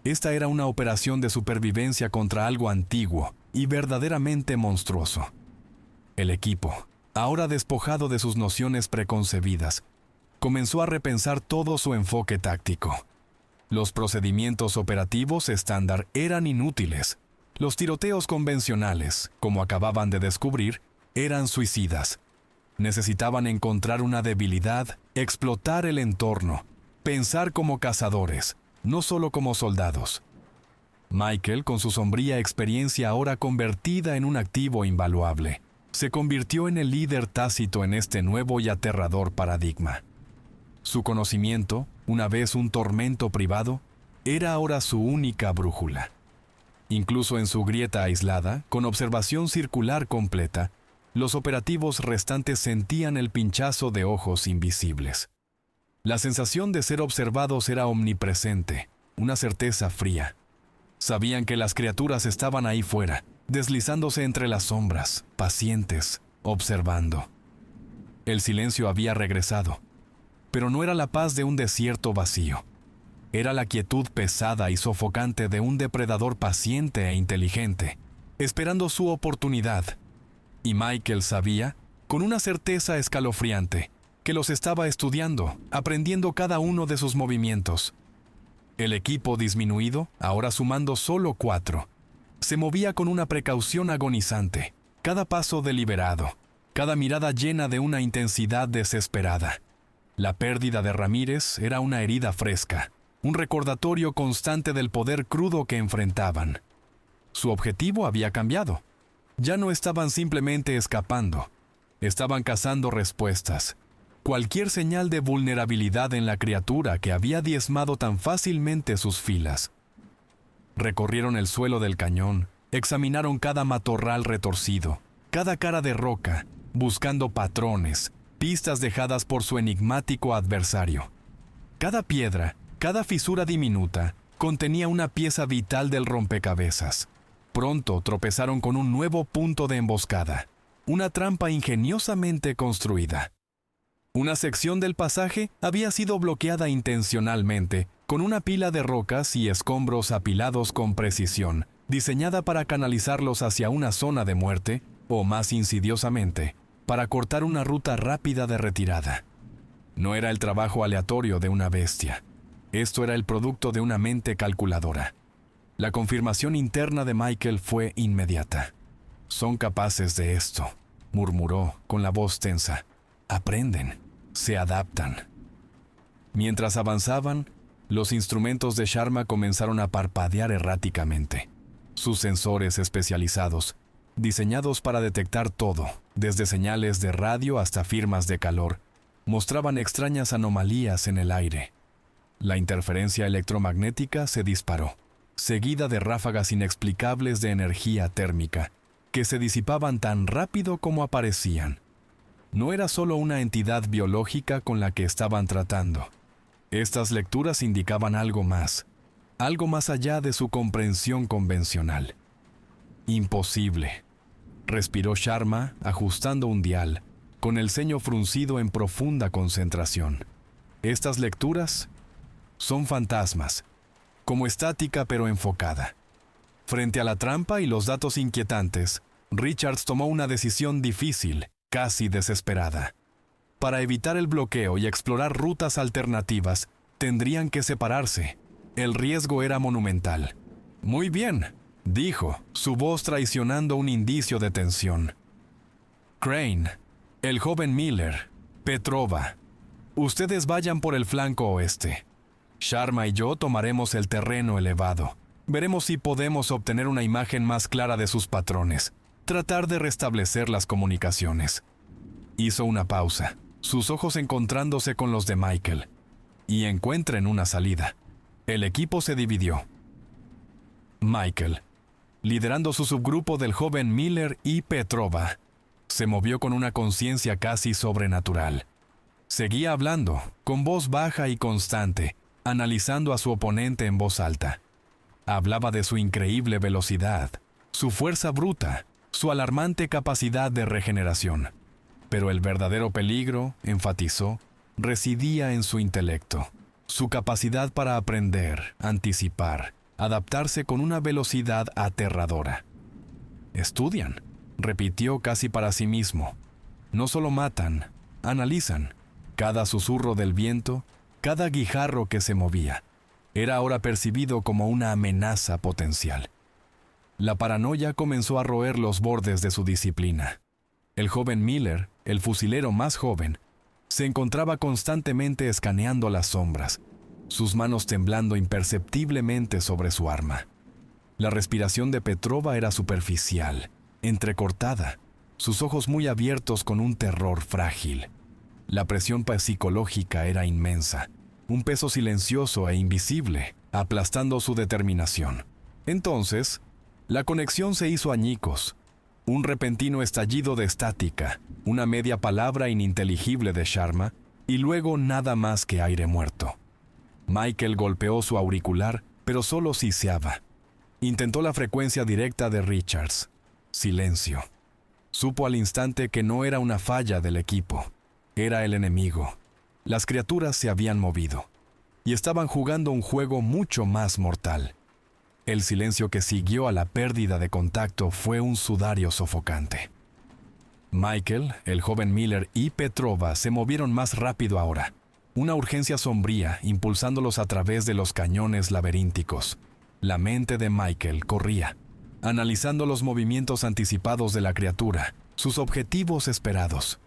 Esta era una operación de supervivencia contra algo antiguo y verdaderamente monstruoso. El equipo, ahora despojado de sus nociones preconcebidas, comenzó a repensar todo su enfoque táctico. Los procedimientos operativos estándar eran inútiles. Los tiroteos convencionales, como acababan de descubrir, eran suicidas. Necesitaban encontrar una debilidad, explotar el entorno, pensar como cazadores, no solo como soldados. Michael, con su sombría experiencia ahora convertida en un activo invaluable, se convirtió en el líder tácito en este nuevo y aterrador paradigma. Su conocimiento, una vez un tormento privado, era ahora su única brújula. Incluso en su grieta aislada, con observación circular completa, los operativos restantes sentían el pinchazo de ojos invisibles. La sensación de ser observados era omnipresente, una certeza fría. Sabían que las criaturas estaban ahí fuera, deslizándose entre las sombras, pacientes, observando. El silencio había regresado, pero no era la paz de un desierto vacío. Era la quietud pesada y sofocante de un depredador paciente e inteligente, esperando su oportunidad. Y Michael sabía, con una certeza escalofriante, que los estaba estudiando, aprendiendo cada uno de sus movimientos. El equipo disminuido, ahora sumando solo 4, se movía con una precaución agonizante, cada paso deliberado, cada mirada llena de una intensidad desesperada. La pérdida de Ramírez era una herida fresca, un recordatorio constante del poder crudo que enfrentaban. Su objetivo había cambiado. Ya no estaban simplemente escapando, estaban cazando respuestas. Cualquier señal de vulnerabilidad en la criatura que había diezmado tan fácilmente sus filas. Recorrieron el suelo del cañón, examinaron cada matorral retorcido, cada cara de roca, buscando patrones, pistas dejadas por su enigmático adversario. Cada piedra, cada fisura diminuta, contenía una pieza vital del rompecabezas. Pronto tropezaron con un nuevo punto de emboscada, una trampa ingeniosamente construida. Una sección del pasaje había sido bloqueada intencionalmente, con una pila de rocas y escombros apilados con precisión, diseñada para canalizarlos hacia una zona de muerte, o más insidiosamente, para cortar una ruta rápida de retirada. No era el trabajo aleatorio de una bestia. Esto era el producto de una mente calculadora. La confirmación interna de Michael fue inmediata. «Son capaces de esto», murmuró con la voz tensa. «Aprenden, se adaptan». Mientras avanzaban, los instrumentos de Sharma comenzaron a parpadear erráticamente. Sus sensores especializados, diseñados para detectar todo, desde señales de radio hasta firmas de calor, mostraban extrañas anomalías en el aire. La interferencia electromagnética se disparó, seguida de ráfagas inexplicables de energía térmica, que se disipaban tan rápido como aparecían. No era solo una entidad biológica con la que estaban tratando. Estas lecturas indicaban algo más allá de su comprensión convencional. «Imposible», respiró Sharma, ajustando un dial, con el ceño fruncido en profunda concentración. «Estas lecturas son fantasmas, como estática pero enfocada». Frente a la trampa y los datos inquietantes, Richards tomó una decisión difícil, casi desesperada. Para evitar el bloqueo y explorar rutas alternativas, tendrían que separarse. El riesgo era monumental. «Muy bien», dijo, su voz traicionando un indicio de tensión. «Crane, el joven Miller, Petrova, ustedes vayan por el flanco oeste. Sharma y yo tomaremos el terreno elevado. Veremos si podemos obtener una imagen más clara de sus patrones. Tratar de restablecer las comunicaciones». Hizo una pausa, sus ojos encontrándose con los de Michael. «Y encuentren una salida». El equipo se dividió. Michael, liderando su subgrupo del joven Miller y Petrova, se movió con una conciencia casi sobrenatural. Seguía hablando, con voz baja y constante, analizando a su oponente en voz alta. Hablaba de su increíble velocidad, su fuerza bruta, su alarmante capacidad de regeneración. Pero el verdadero peligro, enfatizó, residía en su intelecto, su capacidad para aprender, anticipar, adaptarse con una velocidad aterradora. «Estudian», repitió casi para sí mismo. «No solo matan, analizan». Cada susurro del viento, cada guijarro que se movía, era ahora percibido como una amenaza potencial. La paranoia comenzó a roer los bordes de su disciplina. El joven Miller, el fusilero más joven, se encontraba constantemente escaneando las sombras, sus manos temblando imperceptiblemente sobre su arma. La respiración de Petrova era superficial, entrecortada, sus ojos muy abiertos con un terror frágil. La presión psicológica era inmensa, un peso silencioso e invisible, aplastando su determinación. Entonces, la conexión se hizo añicos. Un repentino estallido de estática, una media palabra ininteligible de Sharma, y luego nada más que aire muerto. Michael golpeó su auricular, pero solo siseaba. Intentó la frecuencia directa de Richards. Silencio. Supo al instante que no era una falla del equipo. Era el enemigo. Las criaturas se habían movido y estaban jugando un juego mucho más mortal. El silencio que siguió a la pérdida de contacto fue un sudario sofocante. Michael, el joven Miller y Petrova se movieron más rápido ahora. Una urgencia sombría impulsándolos a través de los cañones laberínticos. La mente de Michael corría, analizando los movimientos anticipados de la criatura, sus objetivos esperados.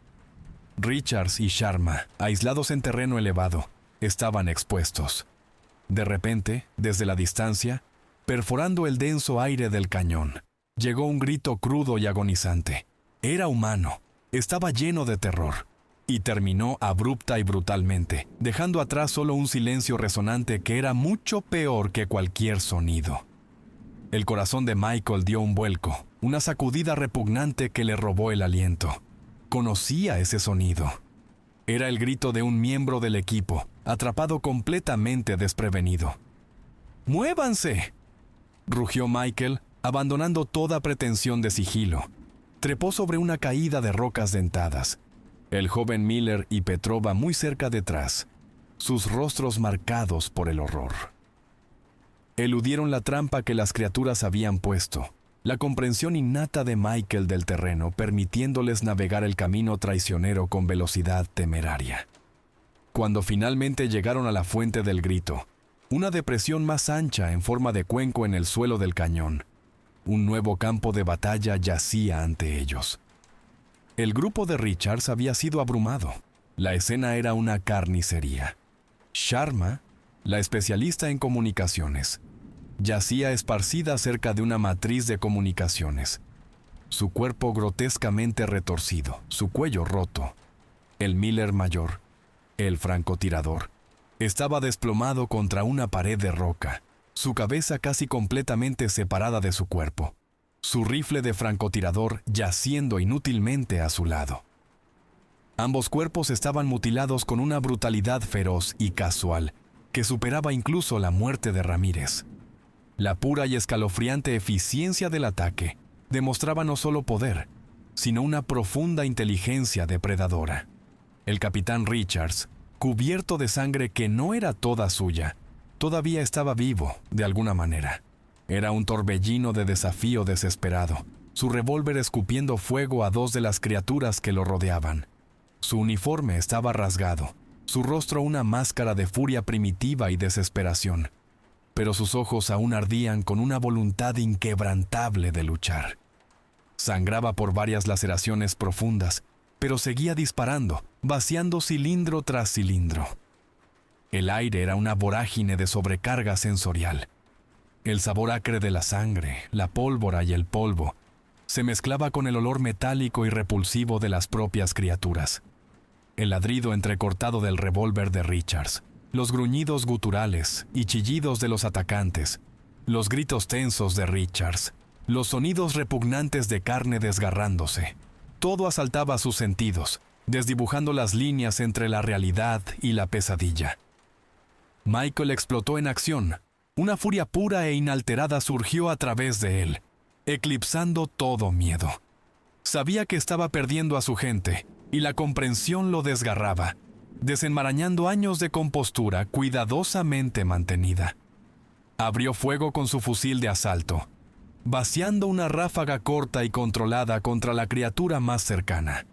Richards y Sharma, aislados en terreno elevado, estaban expuestos. De repente, desde la distancia, perforando el denso aire del cañón, llegó un grito crudo y agonizante. Era humano, estaba lleno de terror, y terminó abrupta y brutalmente, dejando atrás solo un silencio resonante que era mucho peor que cualquier sonido. El corazón de Michael dio un vuelco, una sacudida repugnante que le robó el aliento. Conocía ese sonido. Era el grito de un miembro del equipo, atrapado completamente desprevenido. ¡Muévanse!, rugió Michael, abandonando toda pretensión de sigilo. Trepó sobre una caída de rocas dentadas. El joven Miller y Petrova muy cerca detrás, sus rostros marcados por el horror. Eludieron la trampa que las criaturas habían puesto, la comprensión innata de Michael del terreno permitiéndoles navegar el camino traicionero con velocidad temeraria. Cuando finalmente llegaron a la fuente del grito, una depresión más ancha en forma de cuenco en el suelo del cañón, un nuevo campo de batalla yacía ante ellos. El grupo de Richards había sido abrumado. La escena era una carnicería. Sharma, la especialista en comunicaciones, yacía esparcida cerca de una matriz de comunicaciones. Su cuerpo grotescamente retorcido, su cuello roto. El Miller mayor, el francotirador, estaba desplomado contra una pared de roca, su cabeza casi completamente separada de su cuerpo, su rifle de francotirador yaciendo inútilmente a su lado. Ambos cuerpos estaban mutilados con una brutalidad feroz y casual que superaba incluso la muerte de Ramírez. La pura y escalofriante eficiencia del ataque demostraba no solo poder, sino una profunda inteligencia depredadora. El capitán Richards, cubierto de sangre que no era toda suya, todavía estaba vivo, de alguna manera. Era un torbellino de desafío desesperado, su revólver escupiendo fuego a dos de las criaturas que lo rodeaban. Su uniforme estaba rasgado, su rostro una máscara de furia primitiva y desesperación, pero sus ojos aún ardían con una voluntad inquebrantable de luchar. Sangraba por varias laceraciones profundas, pero seguía disparando, vaciando cilindro tras cilindro. El aire era una vorágine de sobrecarga sensorial. El sabor acre de la sangre, la pólvora y el polvo se mezclaba con el olor metálico y repulsivo de las propias criaturas. El ladrido entrecortado del revólver de Richards, los gruñidos guturales y chillidos de los atacantes, los gritos tensos de Richards, los sonidos repugnantes de carne desgarrándose. Todo asaltaba sus sentidos, desdibujando las líneas entre la realidad y la pesadilla. Michael explotó en acción. Una furia pura e inalterada surgió a través de él, eclipsando todo miedo. Sabía que estaba perdiendo a su gente, y la comprensión lo desgarraba, desenmarañando años de compostura cuidadosamente mantenida. Abrió fuego con su fusil de asalto, vaciando una ráfaga corta y controlada contra la criatura más cercana.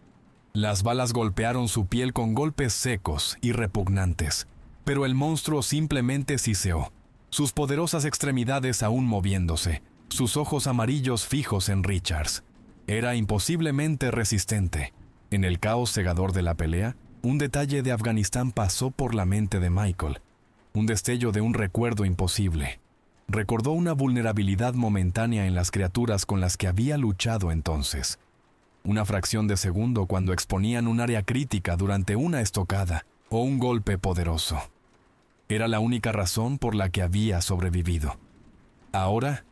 Las balas golpearon su piel con golpes secos y repugnantes, pero el monstruo simplemente siseó, sus poderosas extremidades aún moviéndose, sus ojos amarillos fijos en Richards. Era imposiblemente resistente. En el caos cegador de la pelea, un detalle de Afganistán pasó por la mente de Michael, un destello de un recuerdo imposible. recordó una vulnerabilidad momentánea en las criaturas con las que había luchado entonces. Una fracción de segundo cuando exponían un área crítica durante una estocada o un golpe poderoso. Era la única razón por la que había sobrevivido. Ahora,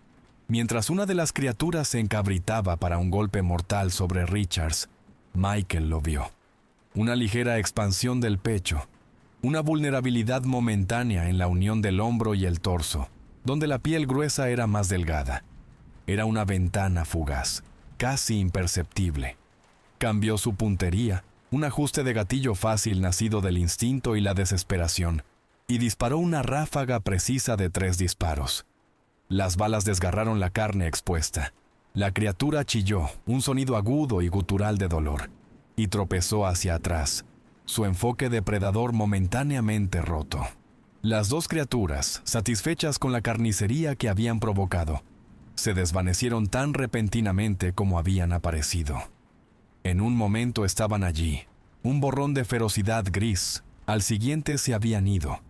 mientras una de las criaturas se encabritaba para un golpe mortal sobre Richards, Michael lo vio. Una ligera expansión del pecho, una vulnerabilidad momentánea en la unión del hombro y el torso, donde la piel gruesa era más delgada. Era una ventana fugaz, casi imperceptible. Cambió su puntería, un ajuste de gatillo fácil nacido del instinto y la desesperación, y disparó una ráfaga precisa de 3 disparos. Las balas desgarraron la carne expuesta. La criatura chilló, un sonido agudo y gutural de dolor, y tropezó hacia atrás, su enfoque depredador momentáneamente roto. Las 2 criaturas, satisfechas con la carnicería que habían provocado, se desvanecieron tan repentinamente como habían aparecido. En un momento estaban allí, un borrón de ferocidad gris, al siguiente se habían ido,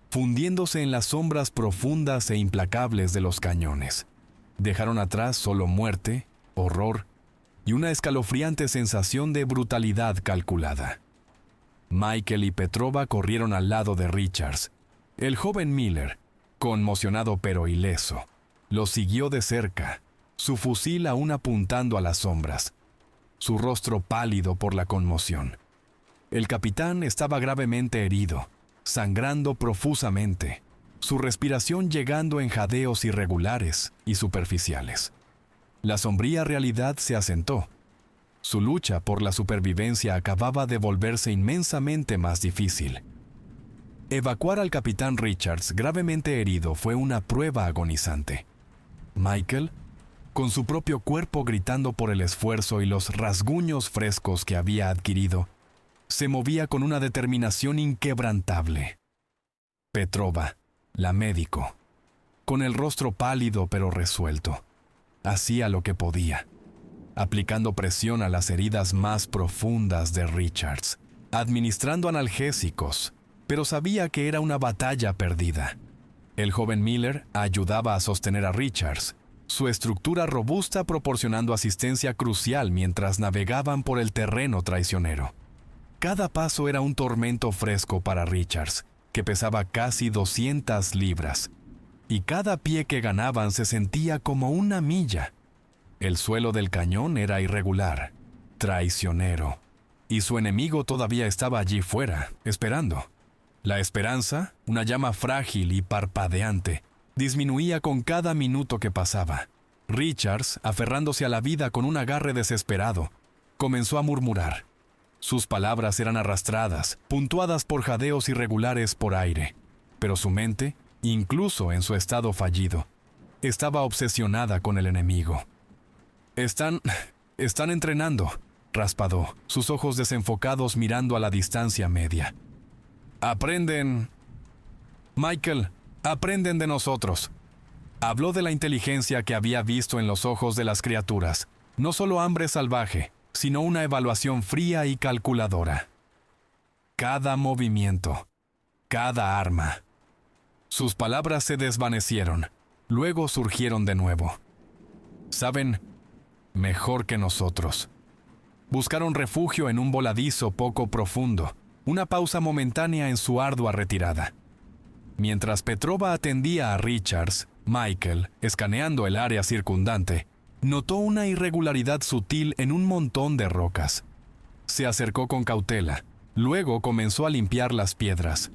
fundiéndose en las sombras profundas e implacables de los cañones. Dejaron atrás solo muerte, horror y una escalofriante sensación de brutalidad calculada. Michael y Petrova corrieron al lado de Richards. El joven Miller, conmocionado pero ileso, lo siguió de cerca, su fusil aún apuntando a las sombras, su rostro pálido por la conmoción. El capitán estaba gravemente herido, sangrando profusamente, su respiración llegando en jadeos irregulares y superficiales. La sombría realidad se asentó. Su lucha por la supervivencia acababa de volverse inmensamente más difícil. Evacuar al capitán Richards gravemente herido fue una prueba agonizante. Michael, con su propio cuerpo gritando por el esfuerzo y los rasguños frescos que había adquirido, se movía con una determinación inquebrantable. Petrova, la médico, con el rostro pálido pero resuelto, hacía lo que podía, aplicando presión a las heridas más profundas de Richards, administrando analgésicos, pero sabía que era una batalla perdida. El joven Miller ayudaba a sostener a Richards, su estructura robusta proporcionando asistencia crucial mientras navegaban por el terreno traicionero. Cada paso era un tormento fresco para Richards, que pesaba casi 200 libras, y cada pie que ganaban se sentía como una milla. El suelo del cañón era irregular, traicionero, y su enemigo todavía estaba allí fuera, esperando. La esperanza, una llama frágil y parpadeante, disminuía con cada minuto que pasaba. Richards, aferrándose a la vida con un agarre desesperado, comenzó a murmurar. Sus palabras eran arrastradas, puntuadas por jadeos irregulares por aire, pero su mente, incluso en su estado fallido, estaba obsesionada con el enemigo. Están entrenando, raspadó, sus ojos desenfocados mirando a la distancia media. Aprenden. Michael, aprenden de nosotros. Habló de la inteligencia que había visto en los ojos de las criaturas, no solo hambre salvaje, sino una evaluación fría y calculadora. Cada movimiento, cada arma. Sus palabras se desvanecieron, luego surgieron de nuevo. Saben, mejor que nosotros. Buscaron refugio en un voladizo poco profundo, una pausa momentánea en su ardua retirada. Mientras Petrova atendía a Richards, Michael, escaneando el área circundante, notó una irregularidad sutil en un montón de rocas. Se acercó con cautela, luego comenzó a limpiar las piedras.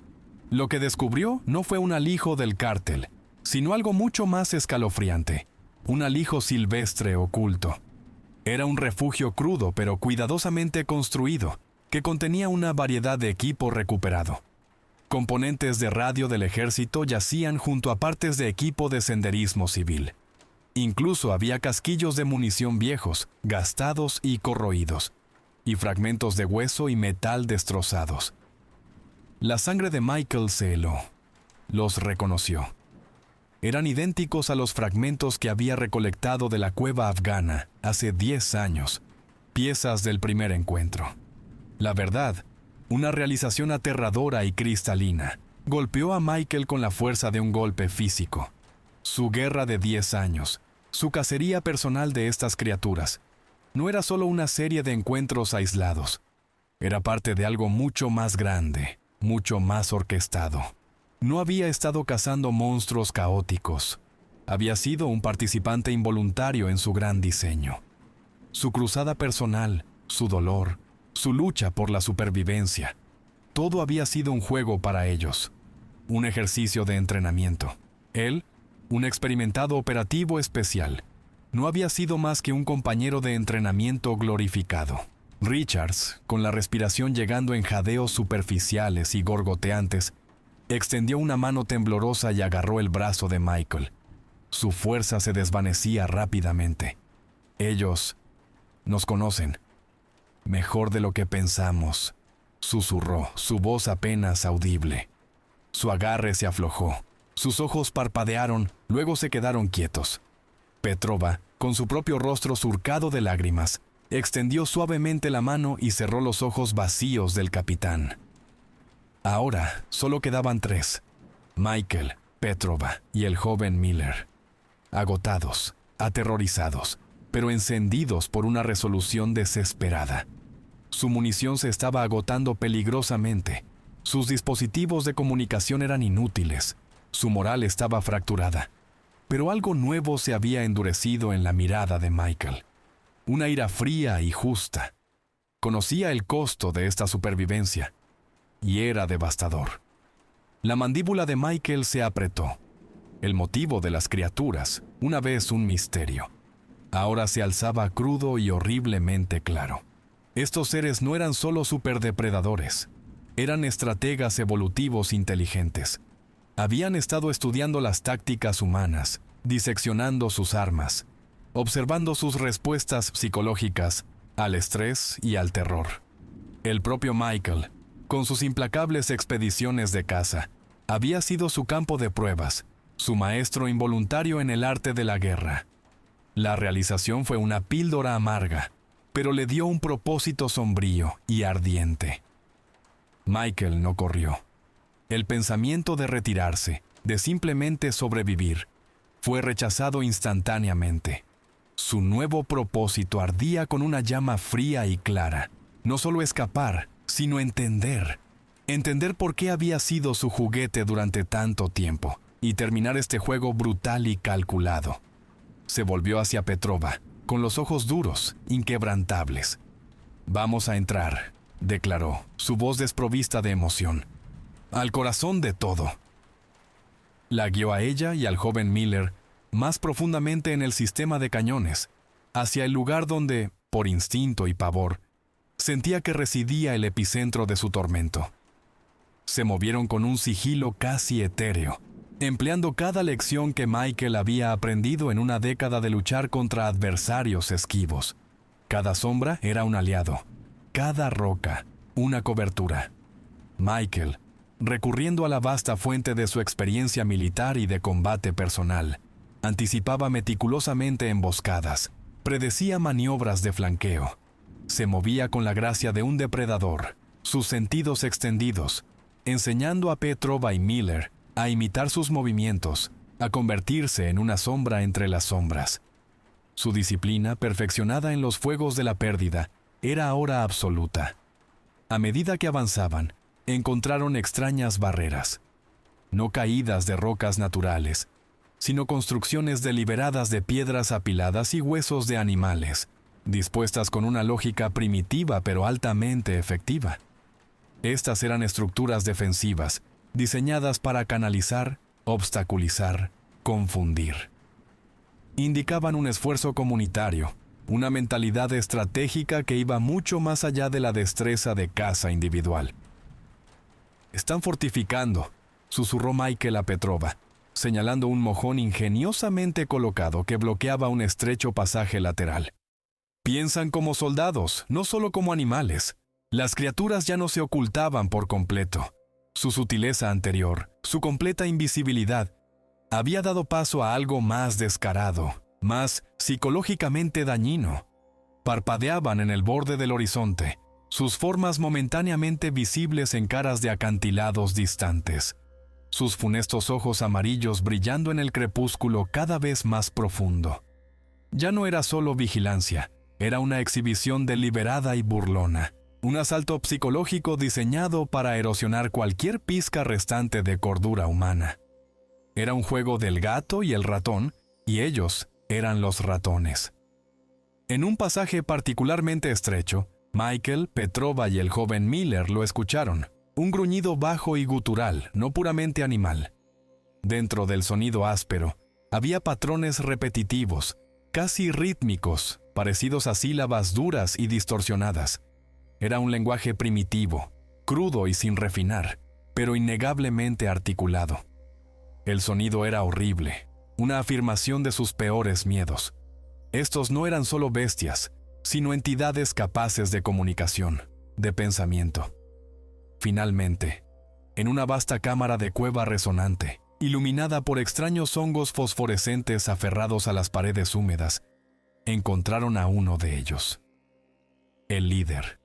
Lo que descubrió no fue un alijo del cártel, sino algo mucho más escalofriante, un alijo silvestre oculto. Era un refugio crudo pero cuidadosamente construido, que contenía una variedad de equipo recuperado. Componentes de radio del ejército yacían junto a partes de equipo de senderismo civil. Incluso había casquillos de munición viejos, gastados y corroídos, y fragmentos de hueso y metal destrozados. La sangre de Michael se heló. Los reconoció. Eran idénticos a los fragmentos que había recolectado de la cueva afgana hace 10 años, piezas del primer encuentro. La verdad, una realización aterradora y cristalina, golpeó a Michael con la fuerza de un golpe físico. Su guerra de 10 años, su cacería personal de estas criaturas, no era solo una serie de encuentros aislados. Era parte de algo mucho más grande, mucho más orquestado. No había estado cazando monstruos caóticos. Había sido un participante involuntario en su gran diseño. Su cruzada personal, su dolor, su lucha por la supervivencia, todo había sido un juego para ellos, un ejercicio de entrenamiento. Él, un experimentado operativo especial, no había sido más que un compañero de entrenamiento glorificado. Richards, con la respiración llegando en jadeos superficiales y gorgoteantes, extendió una mano temblorosa y agarró el brazo de Michael. Su fuerza se desvanecía rápidamente. Ellos nos conocen. Mejor de lo que pensamos, susurró, su voz apenas audible. Su agarre se aflojó. Sus ojos parpadearon, luego se quedaron quietos. Petrova, con su propio rostro surcado de lágrimas, extendió suavemente la mano y cerró los ojos vacíos del capitán. Ahora solo quedaban 3, Michael, Petrova y el joven Miller. Agotados, aterrorizados, pero encendidos por una resolución desesperada. Su munición se estaba agotando peligrosamente. Sus dispositivos de comunicación eran inútiles. Su moral estaba fracturada. Pero algo nuevo se había endurecido en la mirada de Michael. Una ira fría y justa. Conocía el costo de esta supervivencia. Y era devastador. La mandíbula de Michael se apretó. El motivo de las criaturas, una vez un misterio, ahora se alzaba crudo y horriblemente claro. Estos seres no eran solo superdepredadores, eran estrategas evolutivos inteligentes. Habían estado estudiando las tácticas humanas, diseccionando sus armas, observando sus respuestas psicológicas al estrés y al terror. El propio Michael, con sus implacables expediciones de caza, había sido su campo de pruebas, su maestro involuntario en el arte de la guerra. La realización fue una píldora amarga, pero le dio un propósito sombrío y ardiente. Michael no corrió. El pensamiento de retirarse, de simplemente sobrevivir, fue rechazado instantáneamente. Su nuevo propósito ardía con una llama fría y clara. No solo escapar, sino entender. Entender por qué había sido su juguete durante tanto tiempo y terminar este juego brutal y calculado. Se volvió hacia Petrova, con los ojos duros, inquebrantables. «Vamos a entrar», declaró, su voz desprovista de emoción. «Al corazón de todo». La guió a ella y al joven Miller más profundamente en el sistema de cañones, hacia el lugar donde, por instinto y pavor, sentía que residía el epicentro de su tormento. Se movieron con un sigilo casi etéreo, empleando cada lección que Michael había aprendido en una década de luchar contra adversarios esquivos. Cada sombra era un aliado, cada roca una cobertura. Michael, recurriendo a la vasta fuente de su experiencia militar y de combate personal, anticipaba meticulosamente emboscadas, predecía maniobras de flanqueo, se movía con la gracia de un depredador, sus sentidos extendidos, enseñando a Petrova y Miller a imitar sus movimientos, a convertirse en una sombra entre las sombras. Su disciplina, perfeccionada en los fuegos de la pérdida, era ahora absoluta. A medida que avanzaban, encontraron extrañas barreras, no caídas de rocas naturales, sino construcciones deliberadas de piedras apiladas y huesos de animales, dispuestas con una lógica primitiva pero altamente efectiva. Estas eran estructuras defensivas, diseñadas para canalizar, obstaculizar, confundir. Indicaban un esfuerzo comunitario, una mentalidad estratégica que iba mucho más allá de la destreza de caza individual. «Están fortificando», susurró Michael a Petrova, señalando un mojón ingeniosamente colocado que bloqueaba un estrecho pasaje lateral. «Piensan como soldados, no solo como animales. Las criaturas ya no se ocultaban por completo. Su sutileza anterior, su completa invisibilidad, había dado paso a algo más descarado, más psicológicamente dañino. Parpadeaban en el borde del horizonte, sus formas momentáneamente visibles en caras de acantilados distantes. sus funestos ojos amarillos brillando en el crepúsculo cada vez más profundo. Ya no era solo vigilancia, era una exhibición deliberada y burlona, un asalto psicológico diseñado para erosionar cualquier pizca restante de cordura humana. Era un juego del gato y el ratón, y ellos eran los ratones. En un pasaje particularmente estrecho, Michael, Petrova y el joven Miller lo escucharon, un gruñido bajo y gutural, no puramente animal. Dentro del sonido áspero, había patrones repetitivos, casi rítmicos, parecidos a sílabas duras y distorsionadas. Era un lenguaje primitivo, crudo y sin refinar, pero innegablemente articulado. El sonido era horrible, una afirmación de sus peores miedos. Estos no eran solo bestias, sino entidades capaces de comunicación, de pensamiento. Finalmente, en una vasta cámara de cueva resonante, iluminada por extraños hongos fosforescentes aferrados a las paredes húmedas, encontraron a uno de ellos. El líder.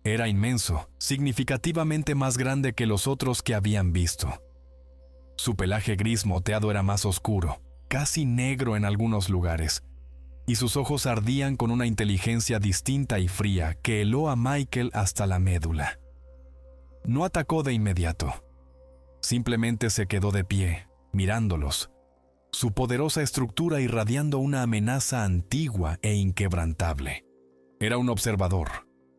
Era inmenso, significativamente más grande que los otros que habían visto. Su pelaje gris moteado era más oscuro, casi negro en algunos lugares, y sus ojos ardían con una inteligencia distinta y fría que heló a Michael hasta la médula. No atacó de inmediato. Simplemente se quedó de pie, mirándolos, su poderosa estructura irradiando una amenaza antigua e inquebrantable. Era un observador,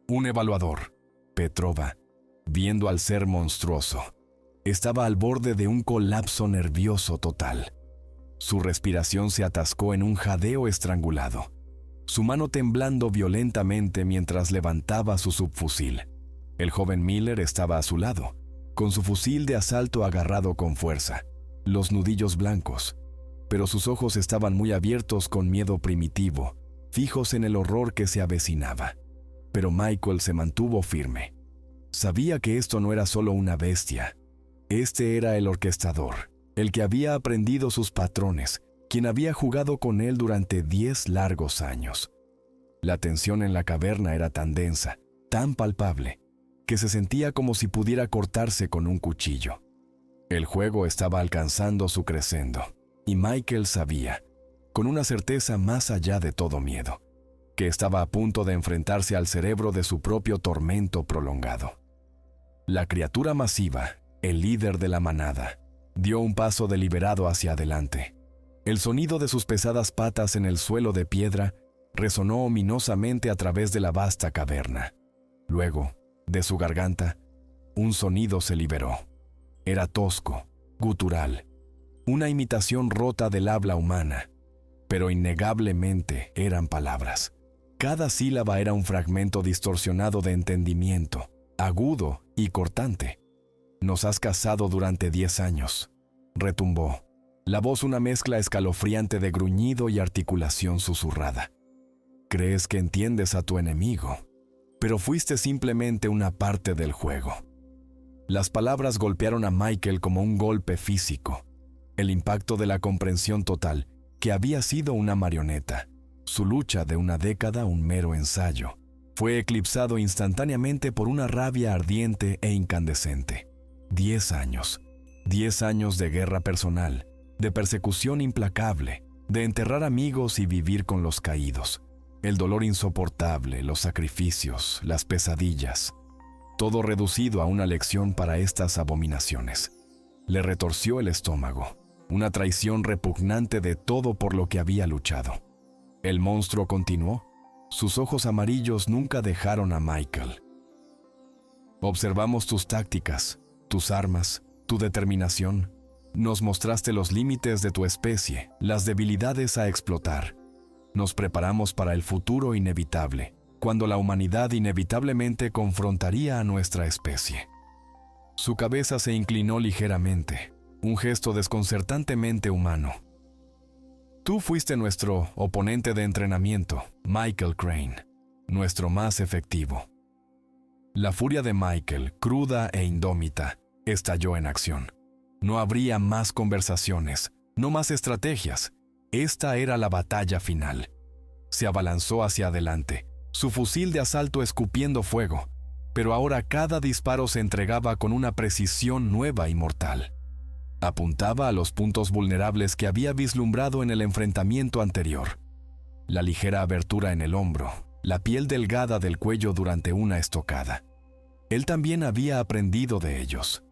un evaluador. Petrova, viendo al ser monstruoso, estaba al borde de un colapso nervioso total. Su respiración se atascó en un jadeo estrangulado, su mano temblando violentamente mientras levantaba su subfusil. El joven Miller estaba a su lado, con su fusil de asalto agarrado con fuerza, los nudillos blancos, pero sus ojos estaban muy abiertos con miedo primitivo, fijos en el horror que se avecinaba. Pero Michael se mantuvo firme. Sabía que esto no era solo una bestia. Este era el orquestador, el que había aprendido sus patrones, quien había jugado con él durante 10 largos años. La tensión en la caverna era tan densa, tan palpable, que se sentía como si pudiera cortarse con un cuchillo. El juego estaba alcanzando su crescendo, y Michael sabía, con una certeza más allá de todo miedo, que estaba a punto de enfrentarse al cerebro de su propio tormento prolongado. La criatura masiva, el líder de la manada, dio un paso deliberado hacia adelante. El sonido de sus pesadas patas en el suelo de piedra resonó ominosamente a través de la vasta caverna. Luego, de su garganta, un sonido se liberó. Era tosco, gutural, una imitación rota del habla humana, pero innegablemente eran palabras. Cada sílaba era un fragmento distorsionado de entendimiento, agudo y cortante. «Nos has cazado durante 10 años», retumbó, la voz una mezcla escalofriante de gruñido y articulación susurrada. «Crees que entiendes a tu enemigo, pero fuiste simplemente una parte del juego». Las palabras golpearon a Michael como un golpe físico, el impacto de la comprensión total, que había sido una marioneta. Su lucha de una década, un mero ensayo, fue eclipsado instantáneamente por una rabia ardiente e incandescente. 10 años. 10 años de guerra personal, de persecución implacable, de enterrar amigos y vivir con los caídos. El dolor insoportable, los sacrificios, las pesadillas. Todo reducido a una lección para estas abominaciones. Le retorció el estómago, una traición repugnante de todo por lo que había luchado. El monstruo continuó. Sus ojos amarillos nunca dejaron a Michael. «Observamos tus tácticas, tus armas, tu determinación. Nos mostraste los límites de tu especie, las debilidades a explotar. Nos preparamos para el futuro inevitable, cuando la humanidad inevitablemente confrontaría a nuestra especie». Su cabeza se inclinó ligeramente, un gesto desconcertantemente humano. «Tú fuiste nuestro oponente de entrenamiento, Michael Crane, nuestro más efectivo». La furia de Michael, cruda e indómita, estalló en acción. No habría más conversaciones, no más estrategias. Esta era la batalla final. Se abalanzó hacia adelante, su fusil de asalto escupiendo fuego, pero ahora cada disparo se entregaba con una precisión nueva y mortal. Apuntaba a los puntos vulnerables que había vislumbrado en el enfrentamiento anterior. La ligera abertura en el hombro, la piel delgada del cuello durante una estocada. Él también había aprendido de ellos.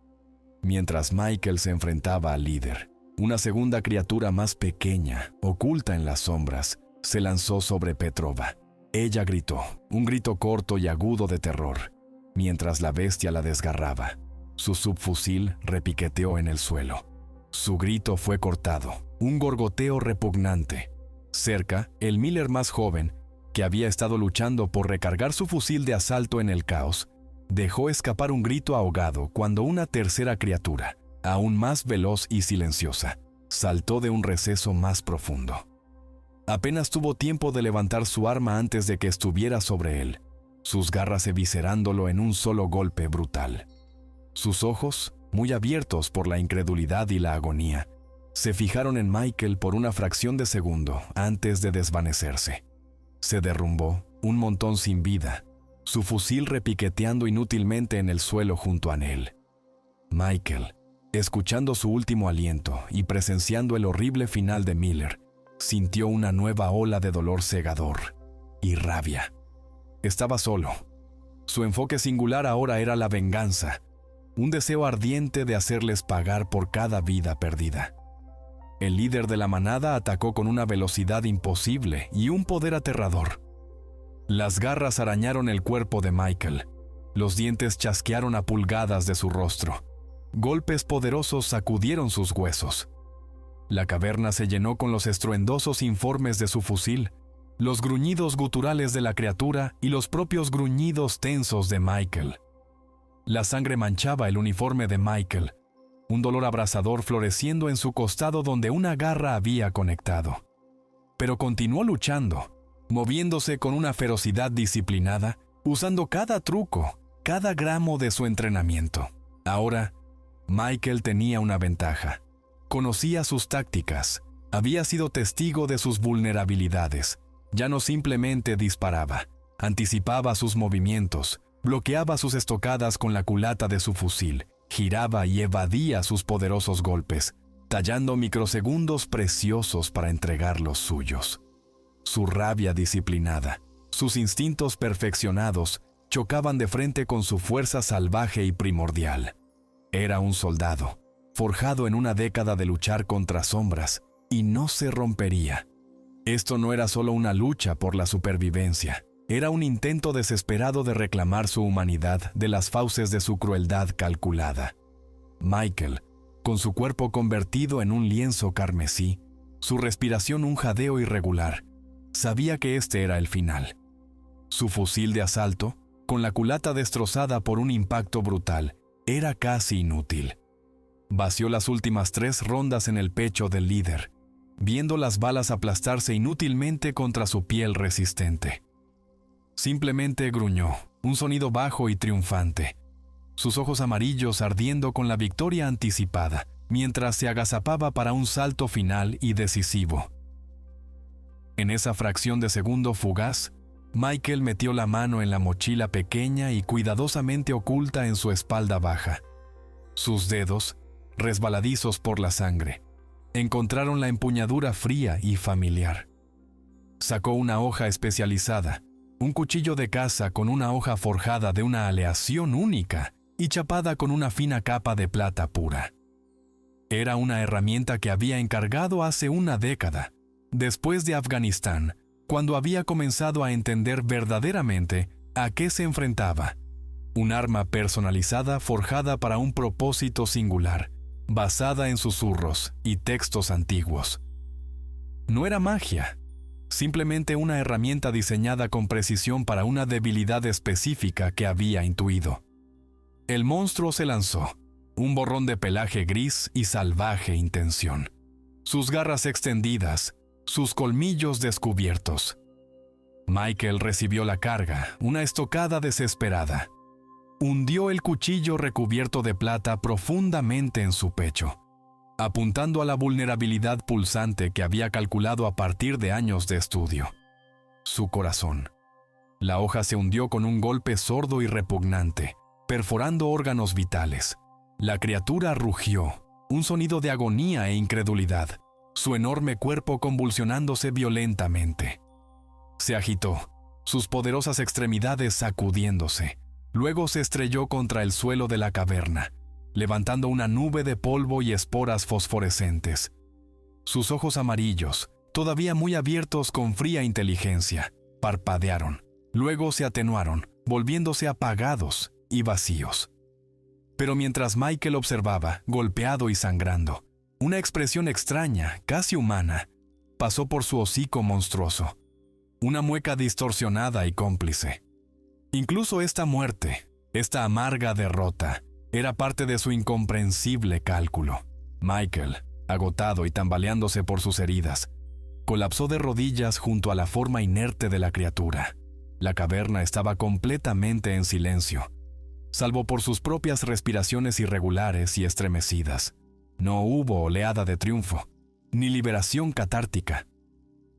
Mientras Michael se enfrentaba al líder, una segunda criatura más pequeña, oculta en las sombras, se lanzó sobre Petrova. Ella gritó, un grito corto y agudo de terror, mientras la bestia la desgarraba. Su subfusil repiqueteó en el suelo. Su grito fue cortado, un gorgoteo repugnante. Cerca, el Miller más joven, que había estado luchando por recargar su fusil de asalto en el caos, dejó escapar un grito ahogado cuando una tercera criatura, aún más veloz y silenciosa, saltó de un receso más profundo. Apenas tuvo tiempo de levantar su arma antes de que estuviera sobre él, sus garras eviscerándolo en un solo golpe brutal. Sus ojos, muy abiertos por la incredulidad y la agonía, se fijaron en Michael por una fracción de segundo antes de desvanecerse. Se derrumbó, un montón sin vida, su fusil repiqueteando inútilmente en el suelo junto a él. Michael, escuchando su último aliento y presenciando el horrible final de Miller, sintió una nueva ola de dolor cegador y rabia. Estaba solo. Su enfoque singular ahora era la venganza, un deseo ardiente de hacerles pagar por cada vida perdida. El líder de la manada atacó con una velocidad imposible y un poder aterrador. Las garras arañaron el cuerpo de Michael. Los dientes chasquearon a pulgadas de su rostro. Golpes poderosos sacudieron sus huesos. La caverna se llenó con los estruendosos informes de su fusil, los gruñidos guturales de la criatura y los propios gruñidos tensos de Michael. La sangre manchaba el uniforme de Michael, un dolor abrasador floreciendo en su costado donde una garra había conectado. Pero continuó luchando, moviéndose con una ferocidad disciplinada, usando cada truco, cada gramo de su entrenamiento. Ahora, Michael tenía una ventaja. Conocía sus tácticas, había sido testigo de sus vulnerabilidades. Ya no simplemente disparaba, anticipaba sus movimientos, bloqueaba sus estocadas con la culata de su fusil, giraba y evadía sus poderosos golpes, tallando microsegundos preciosos para entregar los suyos. Su rabia disciplinada, sus instintos perfeccionados, chocaban de frente con su fuerza salvaje y primordial. Era un soldado, forjado en una década de luchar contra sombras, y no se rompería. Esto no era solo una lucha por la supervivencia, era un intento desesperado de reclamar su humanidad de las fauces de su crueldad calculada. Michael, con su cuerpo convertido en un lienzo carmesí, su respiración un jadeo irregular, sabía que este era el final. Su fusil de asalto, con la culata destrozada por un impacto brutal, era casi inútil. Vació las últimas 3 rondas en el pecho del líder, viendo las balas aplastarse inútilmente contra su piel resistente. Simplemente gruñó, un sonido bajo y triunfante, sus ojos amarillos ardiendo con la victoria anticipada, mientras se agazapaba para un salto final y decisivo. En esa fracción de segundo fugaz, Michael metió la mano en la mochila pequeña y cuidadosamente oculta en su espalda baja. Sus dedos, resbaladizos por la sangre, encontraron la empuñadura fría y familiar. Sacó una hoja especializada, un cuchillo de caza con una hoja forjada de una aleación única y chapada con una fina capa de plata pura. Era una herramienta que había encargado hace una década, después de Afganistán, cuando había comenzado a entender verdaderamente a qué se enfrentaba. Un arma personalizada forjada para un propósito singular, basada en susurros y textos antiguos. No era magia, simplemente una herramienta diseñada con precisión para una debilidad específica que había intuido. El monstruo se lanzó, un borrón de pelaje gris y salvaje intención. Sus garras extendidas, sus colmillos descubiertos. Michael recibió la carga, una estocada desesperada. Hundió el cuchillo recubierto de plata profundamente en su pecho, apuntando a la vulnerabilidad pulsante que había calculado a partir de años de estudio. Su corazón. La hoja se hundió con un golpe sordo y repugnante, perforando órganos vitales. La criatura rugió, un sonido de agonía e incredulidad, su enorme cuerpo convulsionándose violentamente. Se agitó, sus poderosas extremidades sacudiéndose. Luego se estrelló contra el suelo de la caverna, levantando una nube de polvo y esporas fosforescentes. Sus ojos amarillos, todavía muy abiertos con fría inteligencia, parpadearon. Luego se atenuaron, volviéndose apagados y vacíos. Pero mientras Michael observaba, golpeado y sangrando, una expresión extraña, casi humana, pasó por su hocico monstruoso. Una mueca distorsionada y cómplice. Incluso esta muerte, esta amarga derrota, era parte de su incomprensible cálculo. Michael, agotado y tambaleándose por sus heridas, colapsó de rodillas junto a la forma inerte de la criatura. La caverna estaba completamente en silencio, salvo por sus propias respiraciones irregulares y estremecidas. No hubo oleada de triunfo, ni liberación catártica.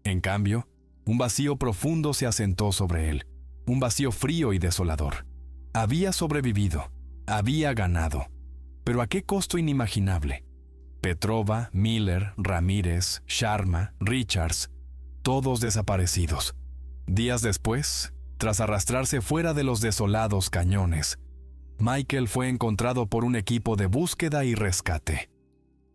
En cambio, un vacío profundo se asentó sobre él, un vacío frío y desolador. Había sobrevivido, había ganado, pero ¿a qué costo inimaginable? Petrova, Miller, Ramírez, Sharma, Richards, todos desaparecidos. Días después, tras arrastrarse fuera de los desolados cañones, Michael fue encontrado por un equipo de búsqueda y rescate.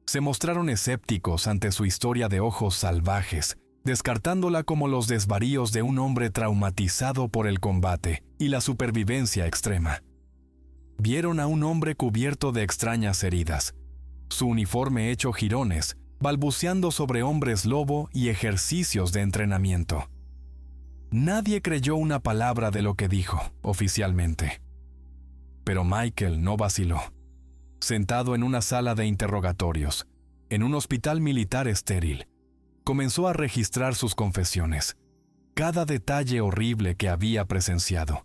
Se mostraron escépticos ante su historia de ojos salvajes, descartándola como los desvaríos de un hombre traumatizado por el combate y la supervivencia extrema. Vieron a un hombre cubierto de extrañas heridas, su uniforme hecho jirones, balbuceando sobre hombres lobo y ejercicios de entrenamiento. Nadie creyó una palabra de lo que dijo oficialmente. Pero Michael no vaciló. Sentado en una sala de interrogatorios, en un hospital militar estéril, comenzó a registrar sus confesiones, cada detalle horrible que había presenciado,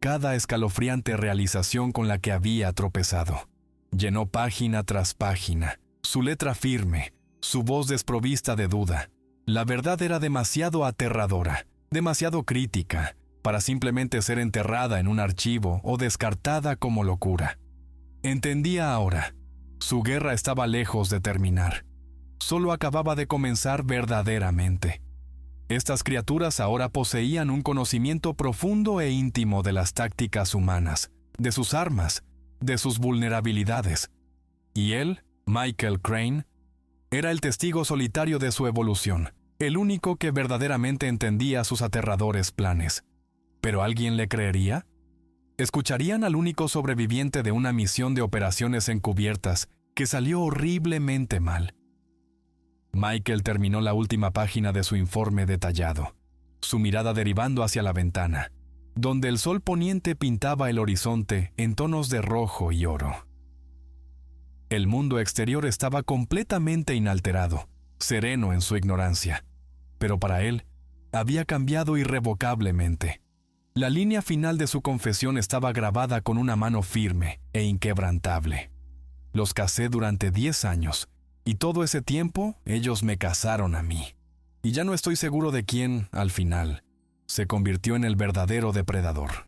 cada escalofriante realización con la que había tropezado. Llenó página tras página, su letra firme, su voz desprovista de duda. La verdad era demasiado aterradora, demasiado crítica, para simplemente ser enterrada en un archivo o descartada como locura. Entendía ahora, su guerra estaba lejos de terminar. Solo acababa de comenzar verdaderamente. Estas criaturas ahora poseían un conocimiento profundo e íntimo de las tácticas humanas, de sus armas, de sus vulnerabilidades. Y él, Michael Crane, era el testigo solitario de su evolución, el único que verdaderamente entendía sus aterradores planes. ¿Pero alguien le creería? ¿Escucharían al único sobreviviente de una misión de operaciones encubiertas que salió horriblemente mal? Michael terminó la última página de su informe detallado, su mirada derivando hacia la ventana, donde el sol poniente pintaba el horizonte en tonos de rojo y oro. El mundo exterior estaba completamente inalterado, sereno en su ignorancia, pero para él había cambiado irrevocablemente. La línea final de su confesión estaba grabada con una mano firme e inquebrantable. Los casé durante 10 años, y todo ese tiempo ellos me cazaron a mí. Y ya no estoy seguro de quién, al final, se convirtió en el verdadero depredador.